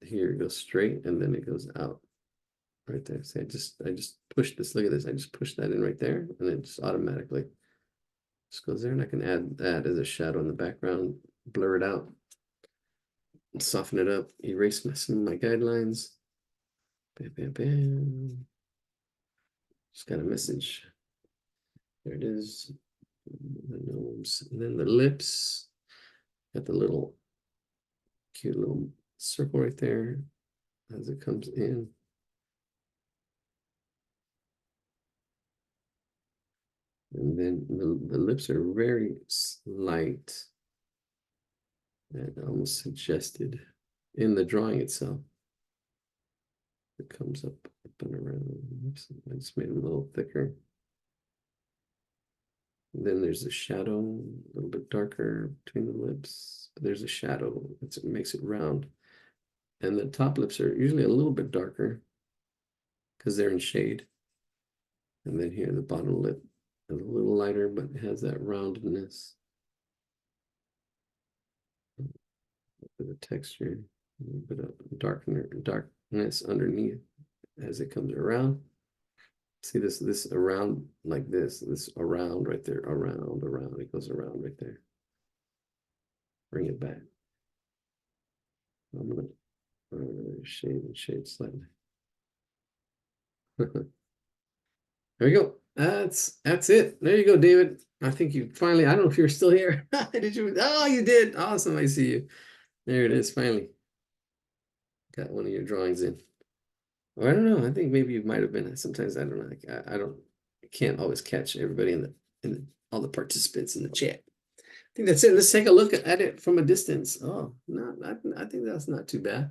here it goes straight and then it goes out. Right there. See, I just pushed this. Look at this. I just pushed that in right there, and it just automatically just goes there. And I can add that as a shadow in the background, blur it out, soften it up, erase some of my guidelines. Bam, bam, bam. Just got a message. There it is. The nose, and then the lips. Got the little cute little circle right there as it comes in. And then the lips are very slight and almost suggested in the drawing itself. It comes up and around. Oops, I just made it a little thicker. And then there's a shadow, a little bit darker between the lips. But there's a shadow. It makes it round. And the top lips are usually a little bit darker because they're in shade. And then here the bottom lip is a little lighter, but it has that roundedness. A bit of texture, a little bit of darkness underneath as it comes around. See this around like this around right there, around, it goes around right there. Bring it back. I'm gonna shade slightly. There we go. That's it. There you go, David. I think you finally, I don't know if you're still here. Did you? Oh, you did. Awesome. I see you. There it is. Finally. Got one of your drawings in. Or I don't know. I think maybe you might have been. Sometimes I don't know. I can't always catch everybody in all the participants in the chat. I think that's it. Let's take a look at it from a distance. Oh, no, I think that's not too bad.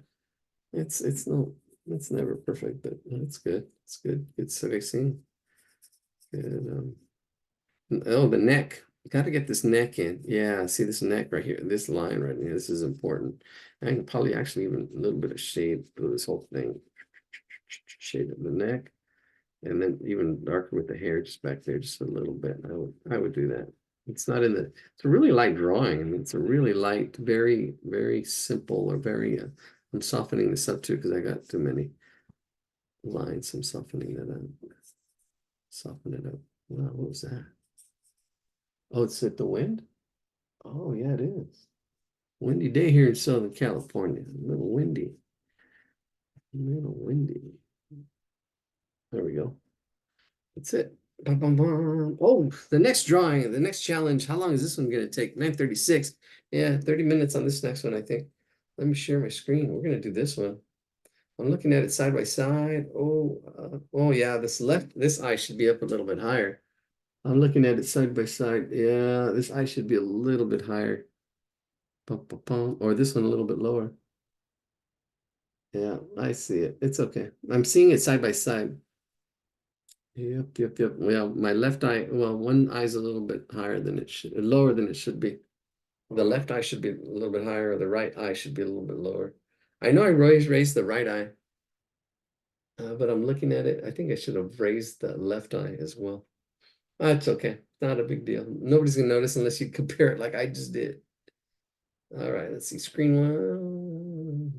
It's never perfect, but it's good. It's good. Good spacing. Good. Oh, the neck. Got to get this neck in. Yeah, see this neck right here. This line right here. This is important. I can probably actually even a little bit of shade for this whole thing. Shade of the neck. And then even darker with the hair just back there, just a little bit. I would do that. It's not in the, it's a really light drawing, and it's a really light, very, very simple or very, I'm softening this up too because I got too many lines. I'm softening that up. Soften it up. Wow, what was that? Oh, it's at the wind? Oh, yeah, it is. Windy day here in Southern California. A little windy. A little windy. There we go. That's it. Bum, bum, bum. Oh, the next drawing, the next challenge. How long is this one going to take? 9:36. Yeah, 30 minutes on this next one, I think. Let me share my screen. We're going to do this one. I'm looking at it side by side. Oh yeah, this eye should be up a little bit higher. I'm looking at it side by side. Yeah, this eye should be a little bit higher. Bum, bum, bum. Or this one a little bit lower. Yeah, I see it. It's okay. I'm seeing it side by side. Yep. Well, my left eye, well, one eye's a little bit higher than it should, lower than it should be. The left eye should be a little bit higher, the right eye should be a little bit lower. I know I raised the right eye, but I'm looking at it. I think I should have raised the left eye as well. That's okay. Not a big deal. Nobody's gonna notice unless you compare it like I just did. All right, let's see. Screen one.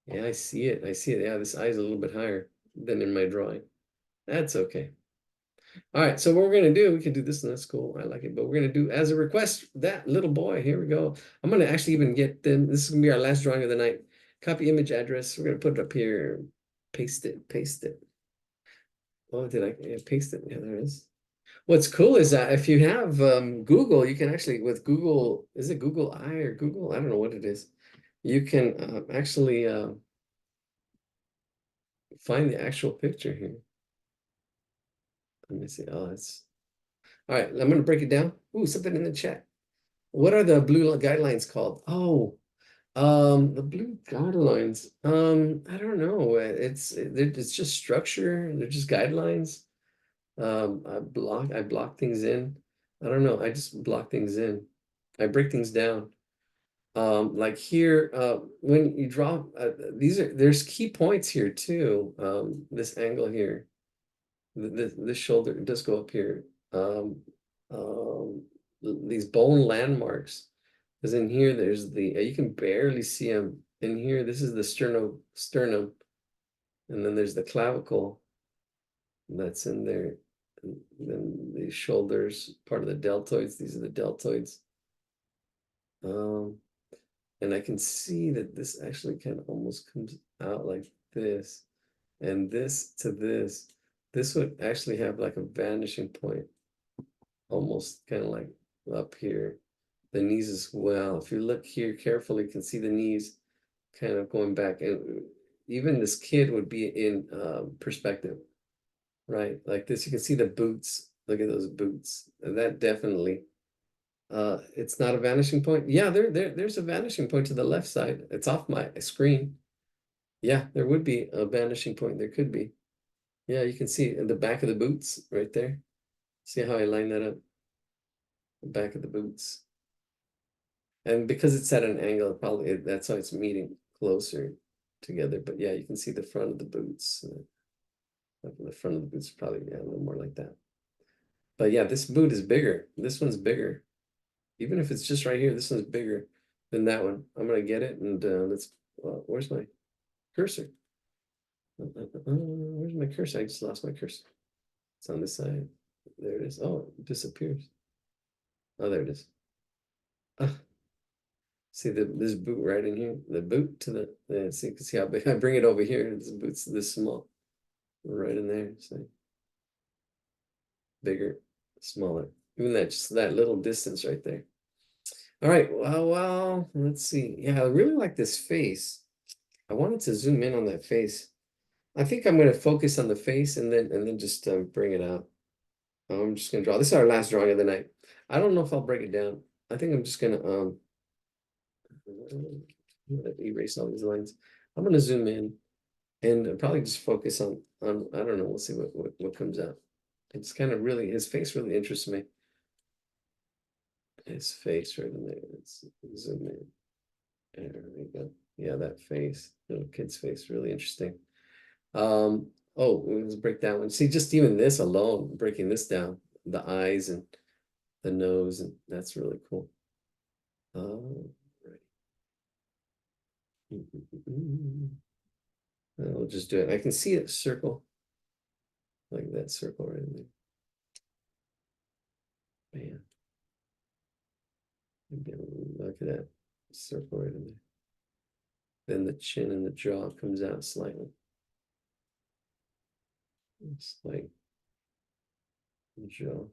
Yeah, I see it. I see it. Yeah, this eye is a little bit higher than in my drawing. That's okay. All right, so what we're gonna do, we can do this, and that's cool. I like it, but we're gonna do as a request that little boy. Here we go. I'm gonna actually even get them. This is gonna be our last drawing of the night. Copy image address. We're gonna put it up here. Paste it. Paste it. Oh, did I paste it? Yeah, there it is. What's cool is that if you have Google, you can actually with Google. Is it Google Eye or Google? I don't know what it is. You can actually find the actual picture here. Let me see. Oh, it's all right. I'm gonna break it down. Ooh, something in the chat. What are the blue guidelines called? Oh, the blue guidelines. I don't know. It's just structure. They're just guidelines. I block things in. I don't know. I just block things in. I break things down. Like here, when you draw, there's key points here too. This angle here, this shoulder does go up here. Um, these bone landmarks. Because in here, there's you can barely see them. In here, this is the sternum, and then there's the clavicle that's in there. And then the shoulders, part of the deltoids. These are the deltoids. And I can see that this actually kind of almost comes out like this, and this to this. This would actually have like a vanishing point, almost kind of like up here. The knees as well. If you look here carefully, you can see the knees kind of going back. And even this kid would be in perspective, right? Like this, you can see the boots. Look at those boots. And that definitely, it's not a vanishing point. Yeah, there's a vanishing point to the left side. It's off my screen. Yeah, there would be a vanishing point. There could be. Yeah, you can see in the back of the boots right there. See how I line that up? The back of the boots. And because it's at an angle, probably that's how it's meeting closer together. But yeah, you can see the front of the boots. The front of the boots probably, yeah, a little more like that. But yeah, this boot is bigger. This one's bigger. Even if it's just right here, this one's bigger than that one. I'm gonna get it and where's my cursor? Where's my cursor? I just lost my cursor. It's on this side. There it is. Oh, it disappears. Oh, there it is. See this boot right in here? The boot to see, you can see how big I bring it over here. This boot's this small. Right in there. See? Bigger, smaller. Even just that little distance right there. All right, well, let's see. Yeah, I really like this face. I wanted to zoom in on that face. I think I'm gonna focus on the face and then just bring it out. I'm just gonna draw. This is our last drawing of the night. I don't know if I'll break it down. I think I'm just gonna erase all these lines. I'm gonna zoom in and probably just focus on I don't know. We'll see what comes out. It's kind of really his face really interests me. His face right in there. Let's zoom in. There we go. Yeah, that face, little kid's face, really interesting. Oh, let's break that one. See, just even this alone, breaking this down, the eyes and the nose, and that's really cool. Right. I'll just do it. I can see it circle, like that circle right in there. Man, look at that circle right in there. Then the chin and the jaw comes out slightly. It's like the jaw.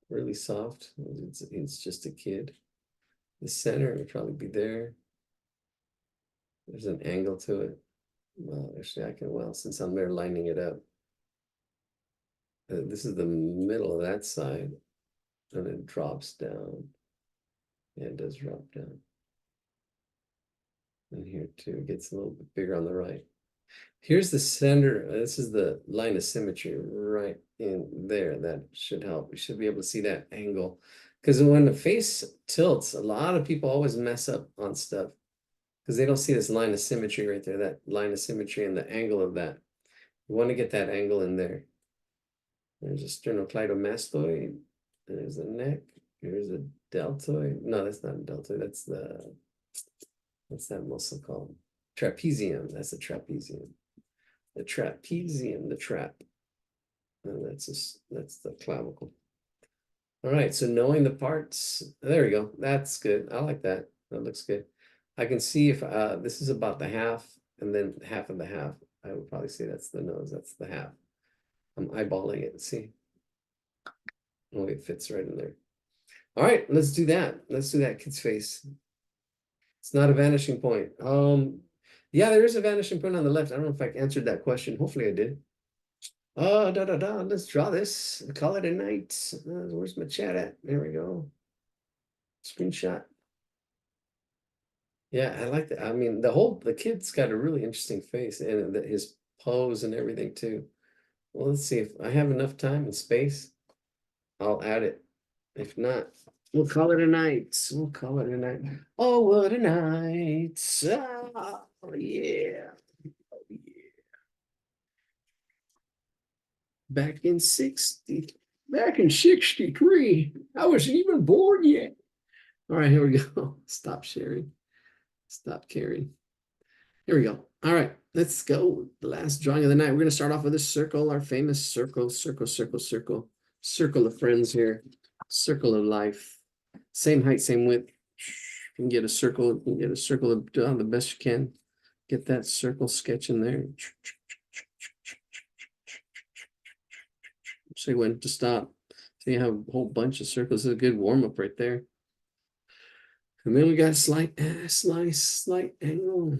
Really soft. It's just a kid. The center would probably be there. There's an angle to it. Well, actually, I can, well, since I'm there lining it up. This is the middle of that side, and it drops down. Yeah, it does drop down. And here too, it gets a little bit bigger on the right. Here's the center. This is the line of symmetry right in there. That should help. We should be able to see that angle. Because when the face tilts, a lot of people always mess up on stuff because they don't see this line of symmetry right there, that line of symmetry and the angle of that. You want to get that angle in there. There's a sternocleidomastoid. There's the neck. Here's a deltoid. No, that's not a deltoid. That's the, what's that muscle called? Trapezium. That's the trapezium. The trapezium, the trap. And that's the clavicle. All right, so knowing the parts, there we go. That's good. I like that. That looks good. I can see if this is about the half, and then half of the half. I would probably say that's the nose. That's the half. I'm eyeballing it. See? Oh, it fits right in there. All right, let's do that. Let's do that kid's face. It's not a vanishing point. Yeah, there is a vanishing point on the left. I don't know if I answered that question. Hopefully I did. Let's draw this. Call it a night. Where's my chat at? There we go. Screenshot. Yeah, I like that. I mean, the kid's got a really interesting face, and his pose and everything too. Well, let's see if I have enough time and space. I'll add it. If not, we'll call it a night. We'll call it a night. Oh, what a night. Oh, yeah. Oh, yeah. Back in 63. I wasn't even born yet. All right, here we go. Stop sharing. Stop caring. Here we go. All right, let's go. The last drawing of the night. We're going to start off with a circle, our famous circle, circle, circle, circle, circle of friends here, circle of life. Same height, same width. You can get a circle. You can get a circle done the best you can. Get that circle sketch in there. Say when to stop. So you have a whole bunch of circles. This is a good warm up right there. And then we got a slight angle.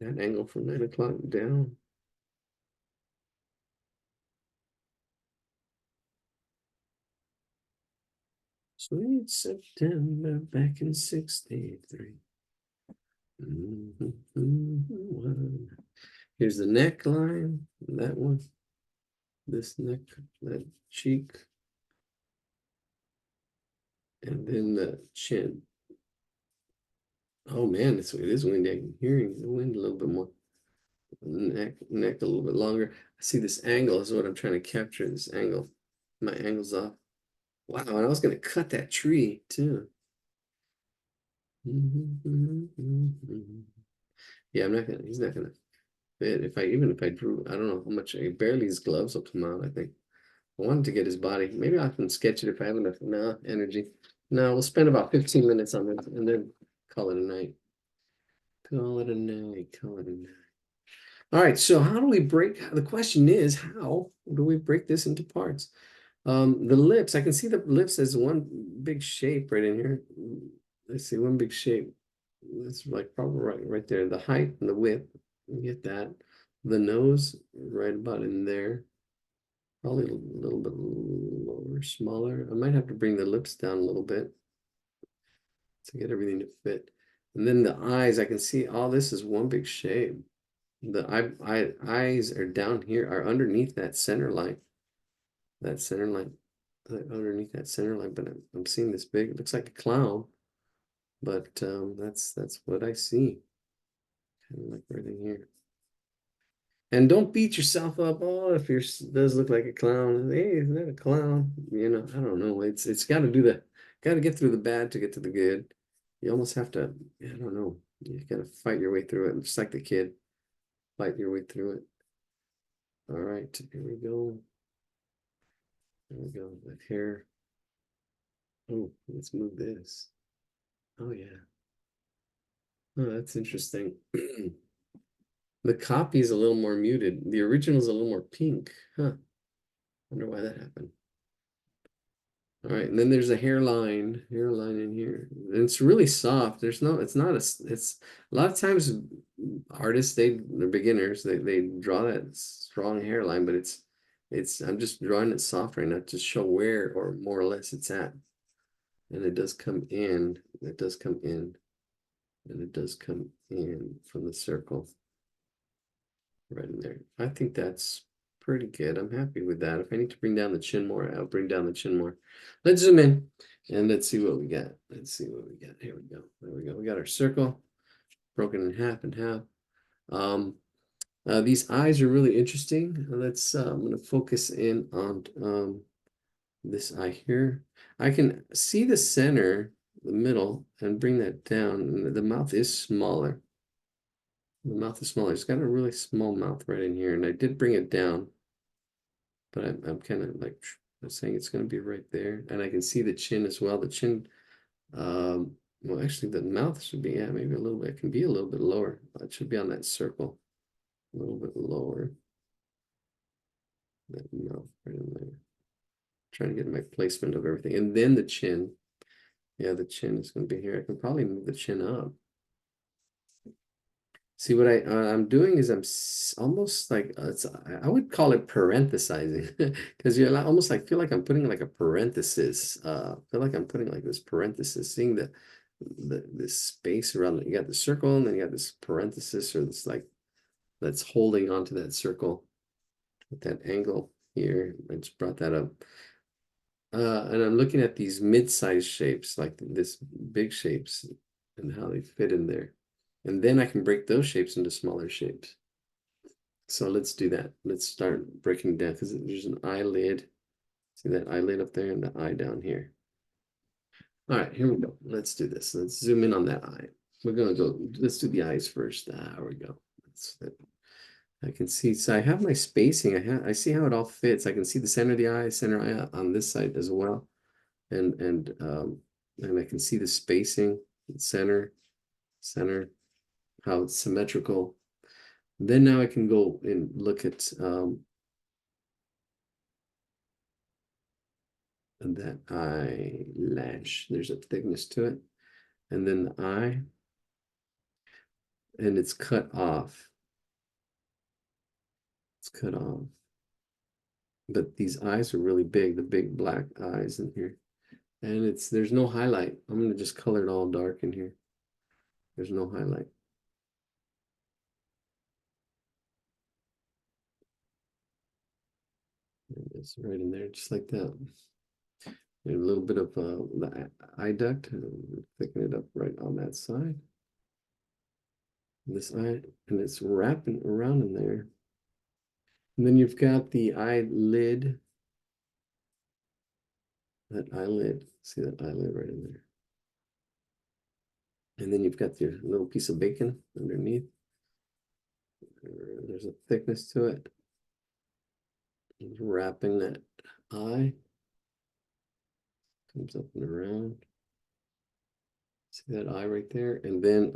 That angle from 9 o'clock down. Sweet September back in 63. Here's the neckline, that one. This neck, that cheek. And then the chin. Oh man, it is windy. I can hear the wind a little bit more. Neck a little bit longer. I see this angle is what I'm trying to capture. This angle. My angle's off. Wow, and I was gonna cut that tree too. Yeah, he's not gonna fit. Even if I drew, I don't know how much, barely his gloves will come out, I think. I wanted to get his body. Maybe I can sketch it if I have enough energy. No, we'll spend about 15 minutes on it and then call it a night. Call it a night. Call it a night. All right, so how do we break? The question is, how do we break this into parts? The lips, I can see the lips as one big shape right in here. Let's see, one big shape. That's like probably right there. The height and the width, you get that. The nose, right about in there. Probably a little bit lower, smaller. I might have to bring the lips down a little bit to get everything to fit. And then the eyes, I can see all this is one big shape. The eyes are down here, are underneath that center line. That center line, underneath that center line. But I'm seeing this big. It looks like a clown, but that's what I see. Kind of like right in here. And don't beat yourself up. Oh, if yours does look like a clown, hey, is that a clown? You know, I don't know. It's got to do the, got to get through the bad to get to the good. You almost have to, I don't know. You got to fight your way through it, just like the kid, fight your way through it. All right, here we go. There we go. The hair. Oh, let's move this. Oh yeah. Oh, that's interesting. The copy is a little more muted. The original is a little more pink. Huh. Wonder why that happened. All right, and then there's a hairline in here. And it's really soft. There's no, it's not a, it's a lot of times artists, they're beginners, they draw that strong hairline, but I'm just drawing it soft right now to show where or more or less it's at. And it does come in, it does come in, and it does come in from the circle right in there. I think that's pretty good. I'm happy with that. If I need to bring down the chin more, I'll bring down the chin more. Let's zoom in and let's see what we got. Let's see what we got. Here we go. There we go. We got our circle broken in half and half. These eyes are really interesting. Let's I'm going to focus in on this eye here. I can see the center, the middle, and bring that down. The mouth is smaller. The mouth is smaller. It's got a really small mouth right in here, and I did bring it down, but I'm kind of like I'm saying it's going to be right there, and I can see the chin as well. The chin, well, actually, the mouth should be, yeah, maybe a little bit. It can be a little bit lower. It should be on that circle, a little bit lower. That mouth right in there. Trying to get my placement of everything, and then the chin. Yeah, the chin is going to be here. I can probably move the chin up. See what I'm doing is almost like I would call it parenthesizing because you're almost like feel like I'm putting like a parenthesis. Feel like I'm putting like this parenthesis, seeing this space around it. You got the circle and then you got this parenthesis or this like that's holding onto that circle with that angle here. I just brought that up. And I'm looking at these mid-sized shapes, like this big shapes and how they fit in there. And then I can break those shapes into smaller shapes. So let's do that. Let's start breaking down because there's an eyelid. See that eyelid up there and the eye down here. All right, here we go. Let's do this. Let's zoom in on that eye. We're gonna go, let's do the eyes first. There we go. I can see, so I have my spacing. I see how it all fits. I can see the center of the eye, center eye on this side as well. And I can see the spacing, center, how it's symmetrical. Then now I can go and look at that eyelash. There's a thickness to it. And then the eye, and it's cut off. It's cut off. But these eyes are really big, the big black eyes in here. And there's no highlight. I'm gonna just color it all dark in here. There's no highlight. It's right in there, just like that. And a little bit of the eye duct, thicken it up right on that side. This eye, and it's wrapping around in there. And then you've got the eyelid. That eyelid, see that eyelid right in there. And then you've got your little piece of bacon underneath. There's a thickness to it. It's wrapping that eye. Comes up and around. See that eye right there? And then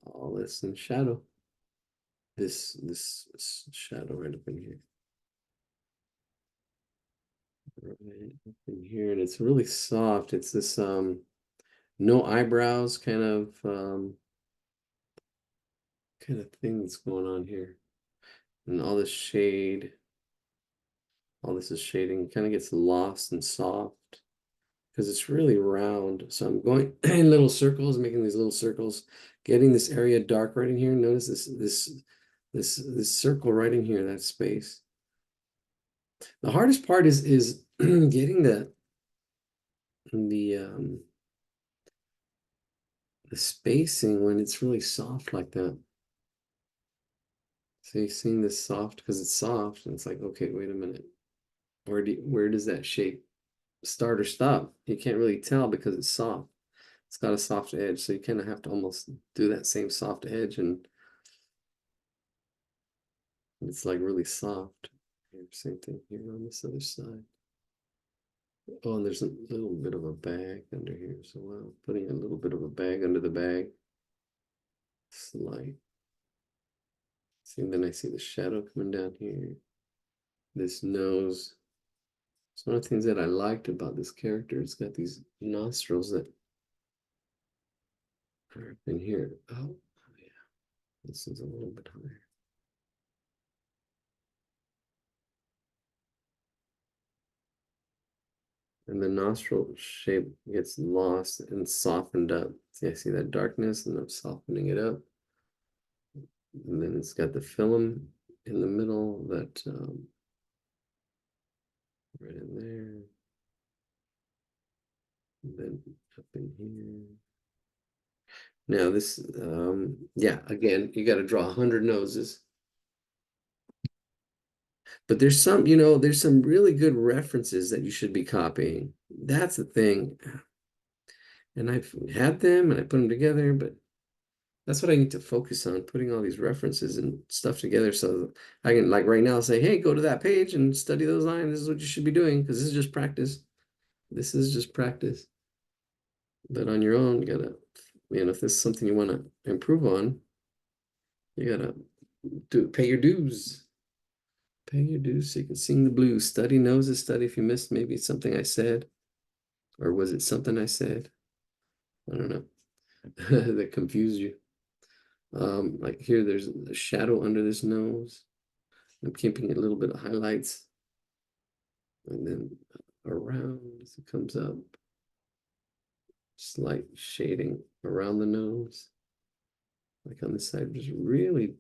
all this in shadow. This shadow right up in here. Right up in here, and it's really soft. It's this no eyebrows kind of thing that's going on here. And all this shade, all this is shading, kind of gets lost and soft because it's really round. So I'm going in little circles, making these little circles, getting this area dark right in here. Notice this circle right in here, that space. The hardest part is getting the spacing when it's really soft like that. So you've seen this soft because it's soft, and it's like, okay, wait a minute. Where does that shape start or stop? You can't really tell because it's soft. It's got a soft edge, so you kind of have to almost do that same soft edge, and it's like really soft. Here, same thing here on this other side. Oh, and there's a little bit of a bag under here, so wow, putting a little bit of a bag under the bag. Slight. See, and then I see the shadow coming down here. This nose. It's one of the things that I liked about this character. It's got these nostrils that are up in here. Oh, yeah. This is a little bit higher. And the nostril shape gets lost and softened up. See, I see that darkness and I'm softening it up. And then it's got the film in the middle that right in there. And then up in here. Now this, yeah, again, you got to draw 100 noses. But there's some, there's some really good references that you should be copying. That's the thing. And I've had them and I put them together, but that's what I need to focus on, putting all these references and stuff together so I can, like right now, say, hey, go to that page and study those lines. This is what you should be doing because this is just practice. This is just practice. But on your own, you gotta, if this is something you want to improve on, you gotta pay your dues. Pay your dues so you can sing the blues. Study noses, study if you missed maybe something I said. Or was it something I said? I don't know. That confused you. Like here, there's a shadow under this nose. I'm keeping a little bit of highlights. And then around as it comes up, slight shading around the nose. Like on this side, just really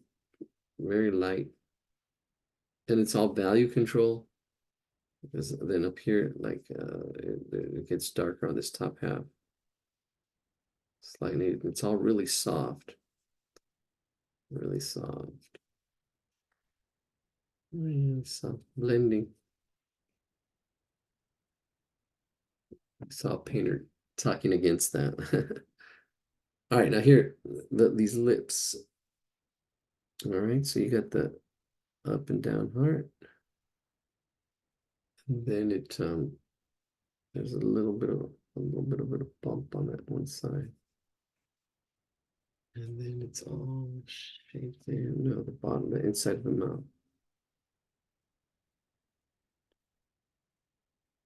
very light. And it's all value control. Because then up here, like it gets darker on this top half. Slightly, it's all really soft. Really soft. Really soft blending. I saw a painter talking against that. All right, now here, these lips. All right, so you got the up and down heart. And then there's a little bit of a bump on that one side. And then it's all shaped there. No, the bottom, the inside of the mouth.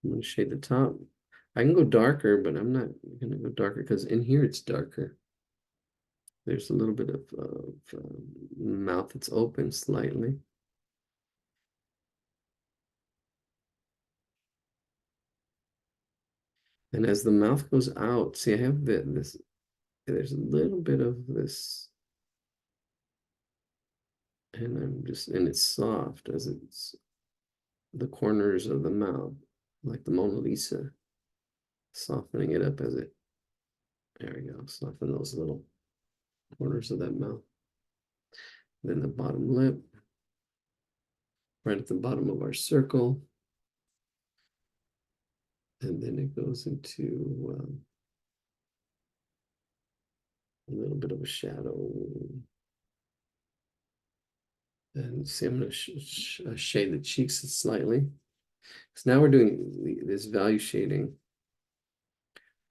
I'm gonna shade the top. I can go darker, but I'm not gonna go darker because in here it's darker. There's a little bit of mouth that's open slightly. And as the mouth goes out, see, I have this, there's a little bit of this, and it's soft as it's the corners of the mouth, like the Mona Lisa, softening it up as it, there we go, soften those little corners of that mouth. Then the bottom lip, right at the bottom of our circle. And then it goes into a little bit of a shadow. And see, I'm going to shade the cheeks slightly. So now we're doing this value shading.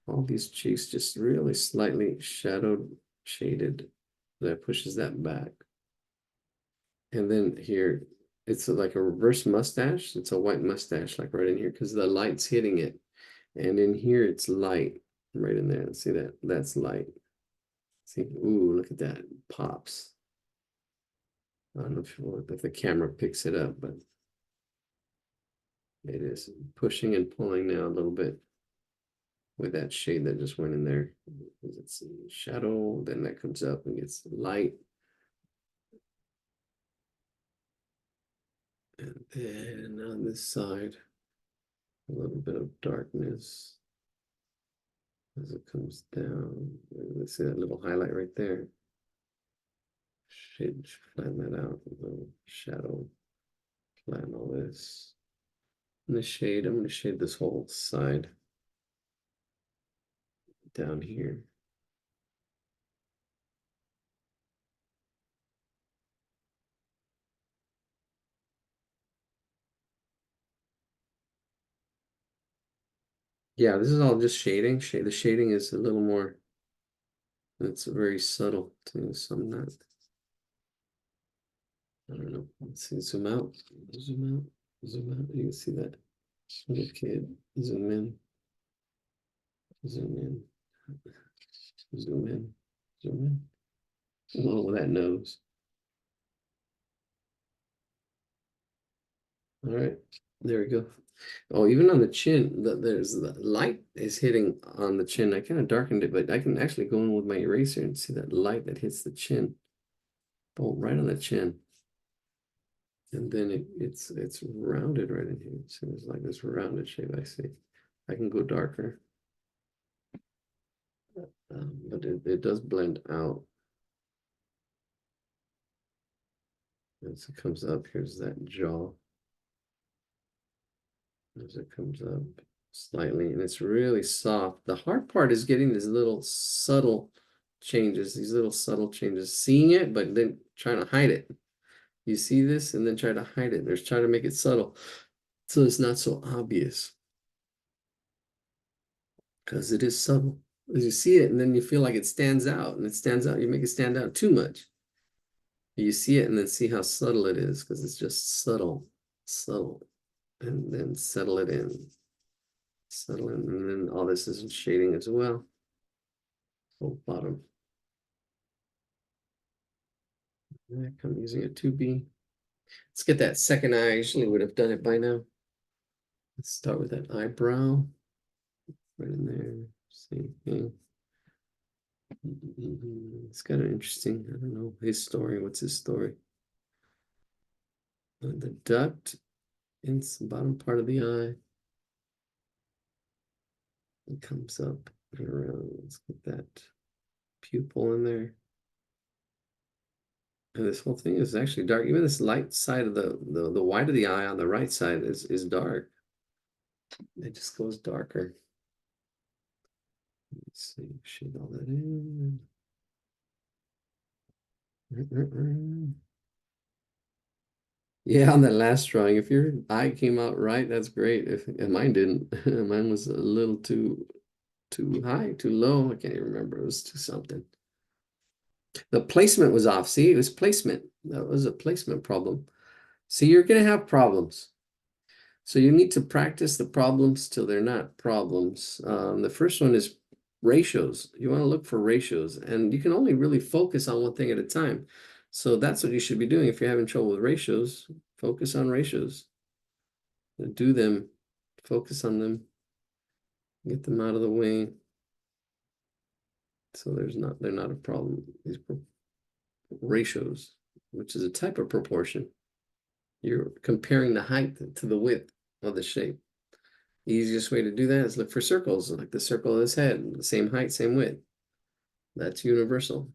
All these cheeks just really slightly shadowed, shaded. That pushes that back. And then here, it's like a reverse mustache. It's a white mustache, like right in here, because the light's hitting it. And in here, it's light right in there. See that? That's light. See, ooh, look at that. It pops. I don't know if the camera picks it up, but it is pushing and pulling now a little bit with that shade that just went in there. It's shadow, then that comes up and gets light. And then on this side, a little bit of darkness as it comes down. Let's see that little highlight right there. Shade, flatten that out. The shadow, flatten all this. And the shade, I'm going to shade this whole side down here. Yeah, this is all just shading. The shading is a little more, it's very subtle too, so I'm not, I don't know. Let's see, zoom out, zoom out, zoom out. You can see that little kid. Zoom in, zoom in, zoom in, zoom in. Oh, that nose. All right, there we go. Oh, even on the chin, there's the light is hitting on the chin. I kind of darkened it, but I can actually go in with my eraser and see that light that hits the chin. Boom, right on the chin. And then it's rounded right in here. So it's like this rounded shape I see. I can go darker. But it does blend out. As it comes up, here's that jaw. As it comes up slightly, and it's really soft. The hard part is getting these little subtle changes, seeing it, but then trying to hide it. You see this and then try to hide it. There's trying to make it subtle so it's not so obvious. Because it is subtle. As you see it, and then you feel like it stands out, and it stands out, you make it stand out too much. You see it and then see how subtle it is, because it's just subtle, subtle. And then settle it in. Settle in, and then all this is shading as well. Whole bottom. I'm using a 2B. Let's get that second eye. I usually would have done it by now. Let's start with that eyebrow. Right in there. Same thing. It's kind of interesting. I don't know his story. What's his story? The duct in the bottom part of the eye. It comes up and around. Let's get that pupil in there. And this whole thing is actually dark. Even this light side of the white of the eye on the right side is dark. It just goes darker. Let's see, shade all that in. Yeah, on that last drawing, if your eye came out right, that's great. And mine didn't. Mine was a little too high, too low. I can't even remember. It was too something. The placement was off. See, it was placement. That was a placement problem. See, you're gonna have problems. So you need to practice the problems till they're not problems. The first one is ratios. You want to look for ratios, and you can only really focus on one thing at a time. So that's what you should be doing if you're having trouble with ratios. Focus on ratios. Do them. Focus on them. Get them out of the way. So they're not a problem. These ratios, which is a type of proportion. You're comparing the height to the width of the shape. The easiest way to do that is look for circles, like the circle of his head, the same height, same width. That's universal.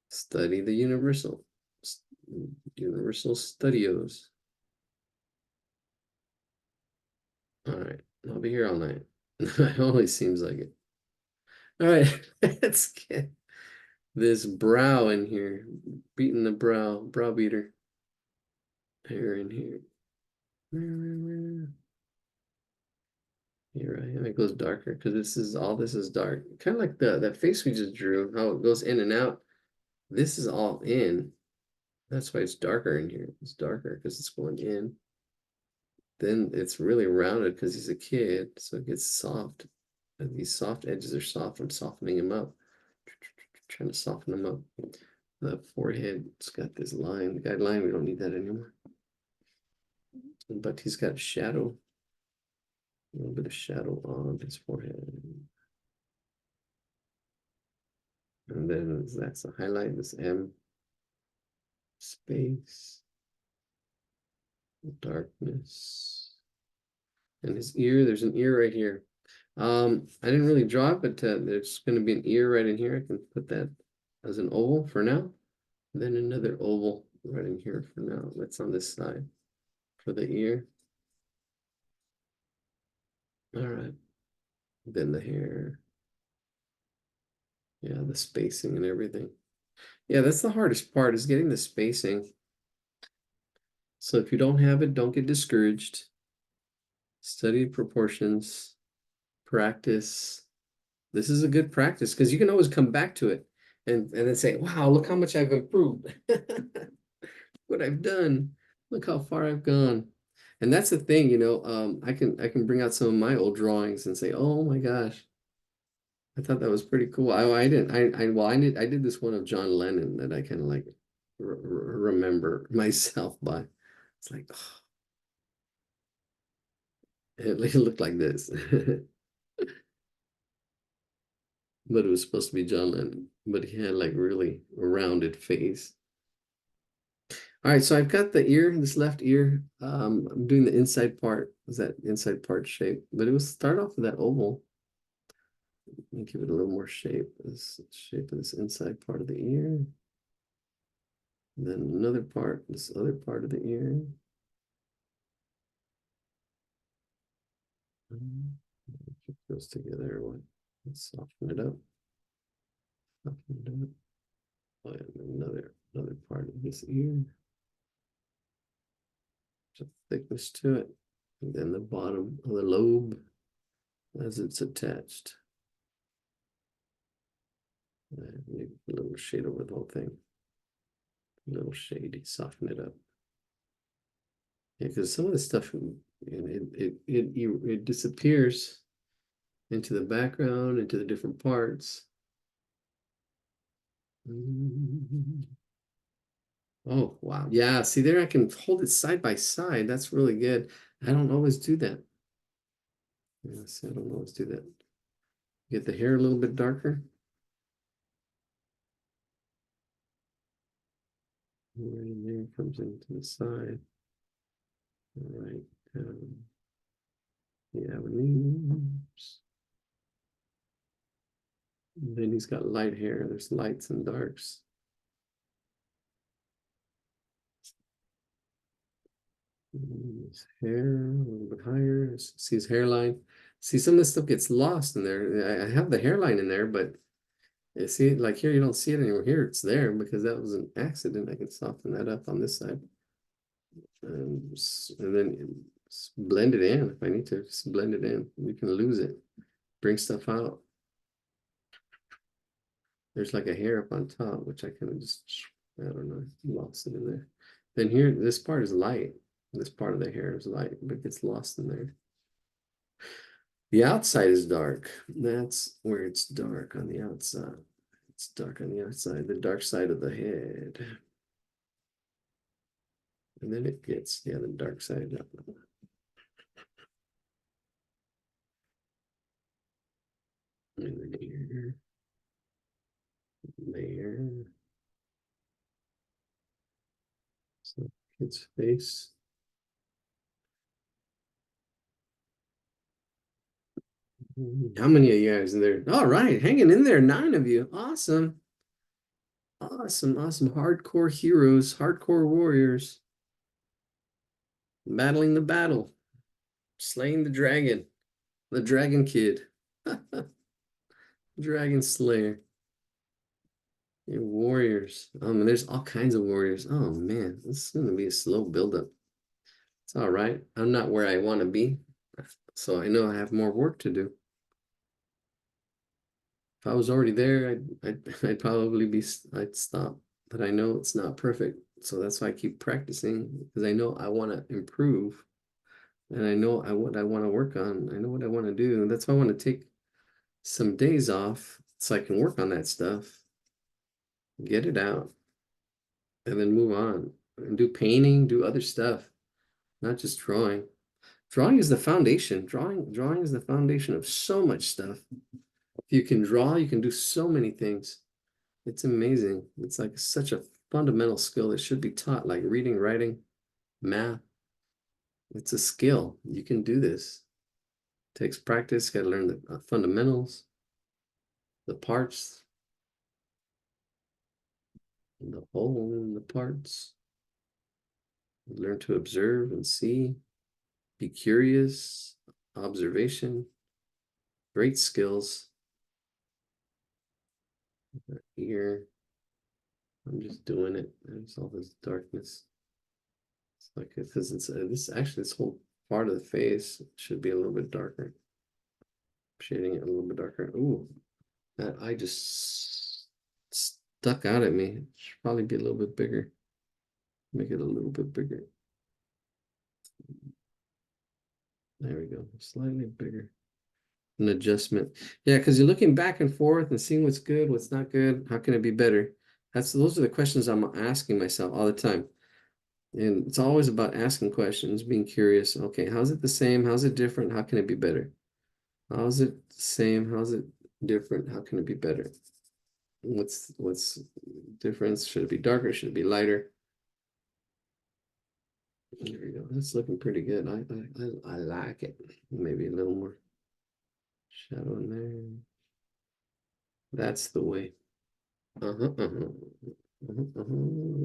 Study the universal. Universal studios. All right, I'll be here all night. It always seems like it. All right, let's get this brow in here. Beating the brow beater. Here in here. You're right, and it goes darker because this is dark. Kind of like that face we just drew, how it goes in and out. This is all in. That's why it's darker in here. It's darker because it's going in. Then it's really rounded because he's a kid, so it gets soft. And these soft edges are soft. I'm softening him up. Trying to soften him up. The forehead, it's got this line, the guideline. We don't need that anymore. But he's got shadow. A little bit of shadow on his forehead. And then that's the highlight, this M space, darkness. And his ear, there's an ear right here. I didn't really draw it, but there's going to be an ear right in here. I can put that as an oval for now. Then another oval right in here for now. That's on this side for the ear. All right. Then the hair. Yeah, the spacing and everything. Yeah, that's the hardest part is getting the spacing. So if you don't have it, don't get discouraged. Study proportions, practice. This is a good practice because you can always come back to it and then say, wow, look how much I've improved. What I've done. Look how far I've gone. And that's the thing, I can bring out some of my old drawings and say, oh my gosh, I thought that was pretty cool. I didn't well I did this one of John Lennon that I kind of like remember myself by. It's like it looked like this. But it was supposed to be John Lennon, but he had like really a rounded face. All right, so I've got the ear, this left ear. I'm doing the inside part. Was that inside part shape? But it was start off with that oval and give it a little more shape. This shape of this inside part of the ear. And then another part, this other part of the ear. Keep those together. Let's soften it up. Soften it up. Oh, and another part of this ear. Some thickness to it. And then the bottom of the lobe as it's attached. Maybe a little shade over the whole thing. A little shady, soften it up. Yeah, because some of the stuff it disappears into the background, into the different parts. Oh, wow. Yeah, see there I can hold it side by side. That's really good. I don't always do that. Yeah, see, I don't always do that. Get the hair a little bit darker. Right in there comes into the side. Right down the avenues. And then he's got light hair. There's lights and darks. His hair a little bit higher. See his hairline. See, some of this stuff gets lost in there. I have the hairline in there, but you see, like here, you don't see it anymore. Here, it's there because that was an accident. I can soften that up on this side. And then blend it in if I need to. Just blend it in. You can lose it. Bring stuff out. There's like a hair up on top, which I kind of just, I don't know, lost it in there. Then here, this part is light. This part of the hair is light, but it gets lost in there. The outside is dark. That's where it's dark on the outside. It's dark on the outside, the dark side of the head. And then it gets, yeah, the dark side up. And then here, there. So kid's face. How many of you guys are there? All right, hanging in there, 9 of you. Awesome. Awesome, awesome. Hardcore heroes, hardcore warriors. Battling the battle. Slaying the dragon kid. Dragon Slayer. You're warriors. And there's all kinds of warriors. Oh man, this is gonna be a slow buildup. It's all right. I'm not where I want to be, so I know I have more work to do. If I was already there, I'd probably I'd stop. But I know it's not perfect, so that's why I keep practicing because I know I want to improve, and I know what I want to work on. I know what I want to do. That's why I want to take some days off so I can work on that stuff, get it out, and then move on and do painting, do other stuff, not just drawing. Drawing is the foundation. Drawing is the foundation of so much stuff. If you can draw, you can do so many things. It's amazing. It's like such a fundamental skill that should be taught, like reading, writing, math. It's a skill. You can do this. It takes practice. Got to learn the fundamentals, the parts. the whole and the parts. Learn to observe and see. Be curious. Observation. Great skills. Here. I'm just doing it. There's all this darkness. It's like because it's this actually this whole part of the face should be a little bit darker. Shading it a little bit darker. Ooh, that eye just stuck out at me. It should probably be a little bit bigger. Make it a little bit bigger. There we go. Slightly bigger. An adjustment. Yeah, because you're looking back and forth and seeing what's good, what's not good. How can it be better? Those are the questions I'm asking myself all the time. And it's always about asking questions, being curious. Okay, how's it the same? How's it different? How can it be better? How's it the same? How's it different? How can it be better? What's difference? Should it be darker? Should it be lighter? There we go. That's looking pretty good. I like it. Maybe a little more shadow in there. That's the way. A little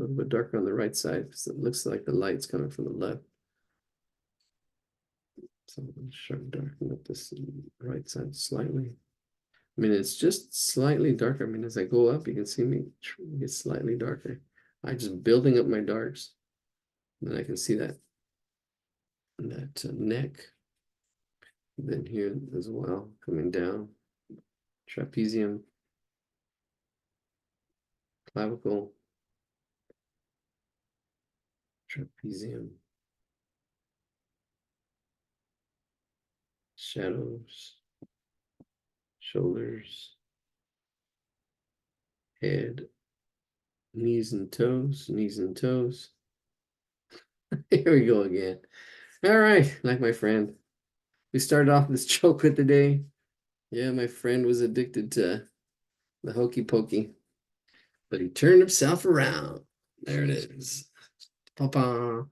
bit darker on the right side because it looks like the light's coming from the left. So I'm going to sharp darken up this right side slightly. I mean, it's just slightly darker. I mean, as I go up, you can see me get slightly darker. I just building up my darks. And then I can see that neck. Then here as well, coming down. Trapezium. Clavicle. Trapezium. Shadows. Shoulders. Head. Knees and toes. Knees and toes. Here we go again. All right, like my friend. We started off this joke with the day. Yeah, my friend was addicted to the hokey pokey, but he turned himself around. There it is. Papa.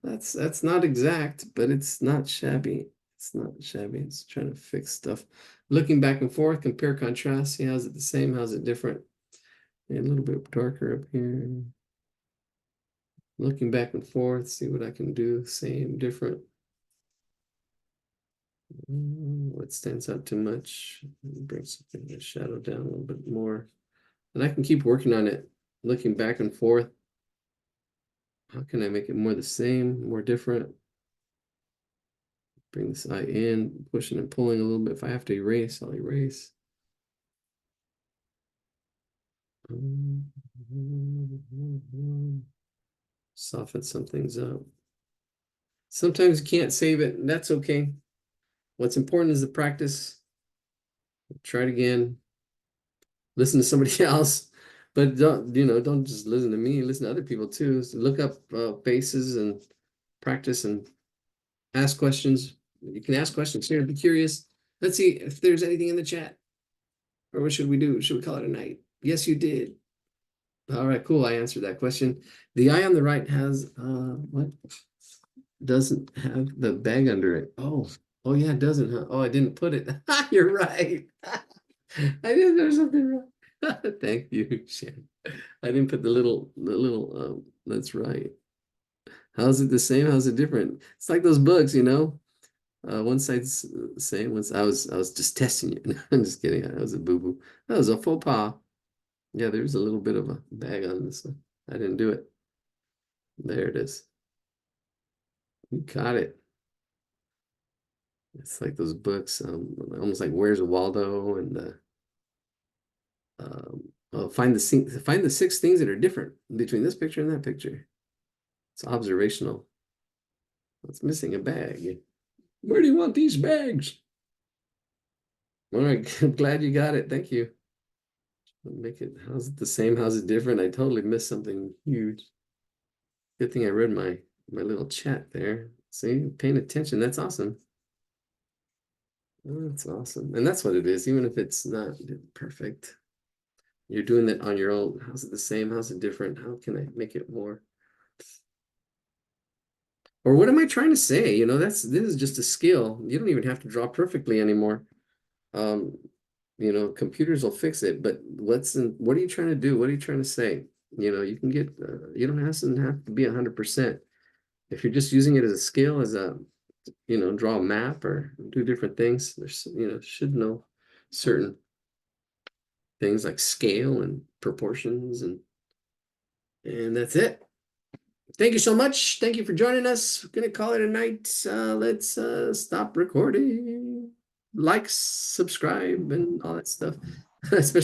That's not exact, but it's not shabby. It's not shabby. It's trying to fix stuff. Looking back and forth, compare, contrast. See, how's it the same? How's it different? A little bit darker up here. Looking back and forth, see what I can do. Same, different. What stands out too much? Bring something the shadow down a little bit more. And I can keep working on it, looking back and forth. How can I make it more the same, more different? Bring this eye in, pushing and pulling a little bit. If I have to erase, I'll erase. Soften some things up. Sometimes you can't save it, and that's okay. What's important is the practice. Try it again. Listen to somebody else, but don't just listen to me. Listen to other people too. So look up faces and practice and ask questions. You can ask questions here. Be curious. Let's see if there's anything in the chat. Or what should we do? Should we call it a night? Yes, you did. All right, cool. I answered that question. The eye on the right has what? Doesn't have the bag under it. Oh yeah, it doesn't, huh? Oh, I didn't put it. You're right. I did. There's something wrong. Thank you, Shannon. I didn't put the little. That's right. How's it the same? How's it different? It's like those books, one side's the same. I was just testing you. I'm just kidding. That was a boo-boo. That was a faux pas. Yeah, there's a little bit of a bag on this one. I didn't do it. There it is. You caught it. It's like those books, almost like Where's Waldo and find the 6 things that are different between this picture and that picture. It's observational. It's missing a bag. Where do you want these bags? All right, I'm glad you got it. Thank you. Make it, how's it the same? How's it different? I totally missed something huge. Good thing I read my little chat there. See, paying attention. That's awesome. Oh, that's awesome. And that's what it is, even if it's not perfect. You're doing that on your own. How's it the same? How's it different? How can I make it more? Or what am I trying to say? This is just a skill. You don't even have to draw perfectly anymore. Computers will fix it, but what are you trying to do? What are you trying to say? You can get, you don't have to be 100%. If you're just using it as a scale, as a, draw a map or do different things, there's, should know certain things like scale and proportions, and that's it. Thank you so much. Thank you for joining us. We're gonna call it a night. Let's stop recording. Like, subscribe, and all that stuff. Especially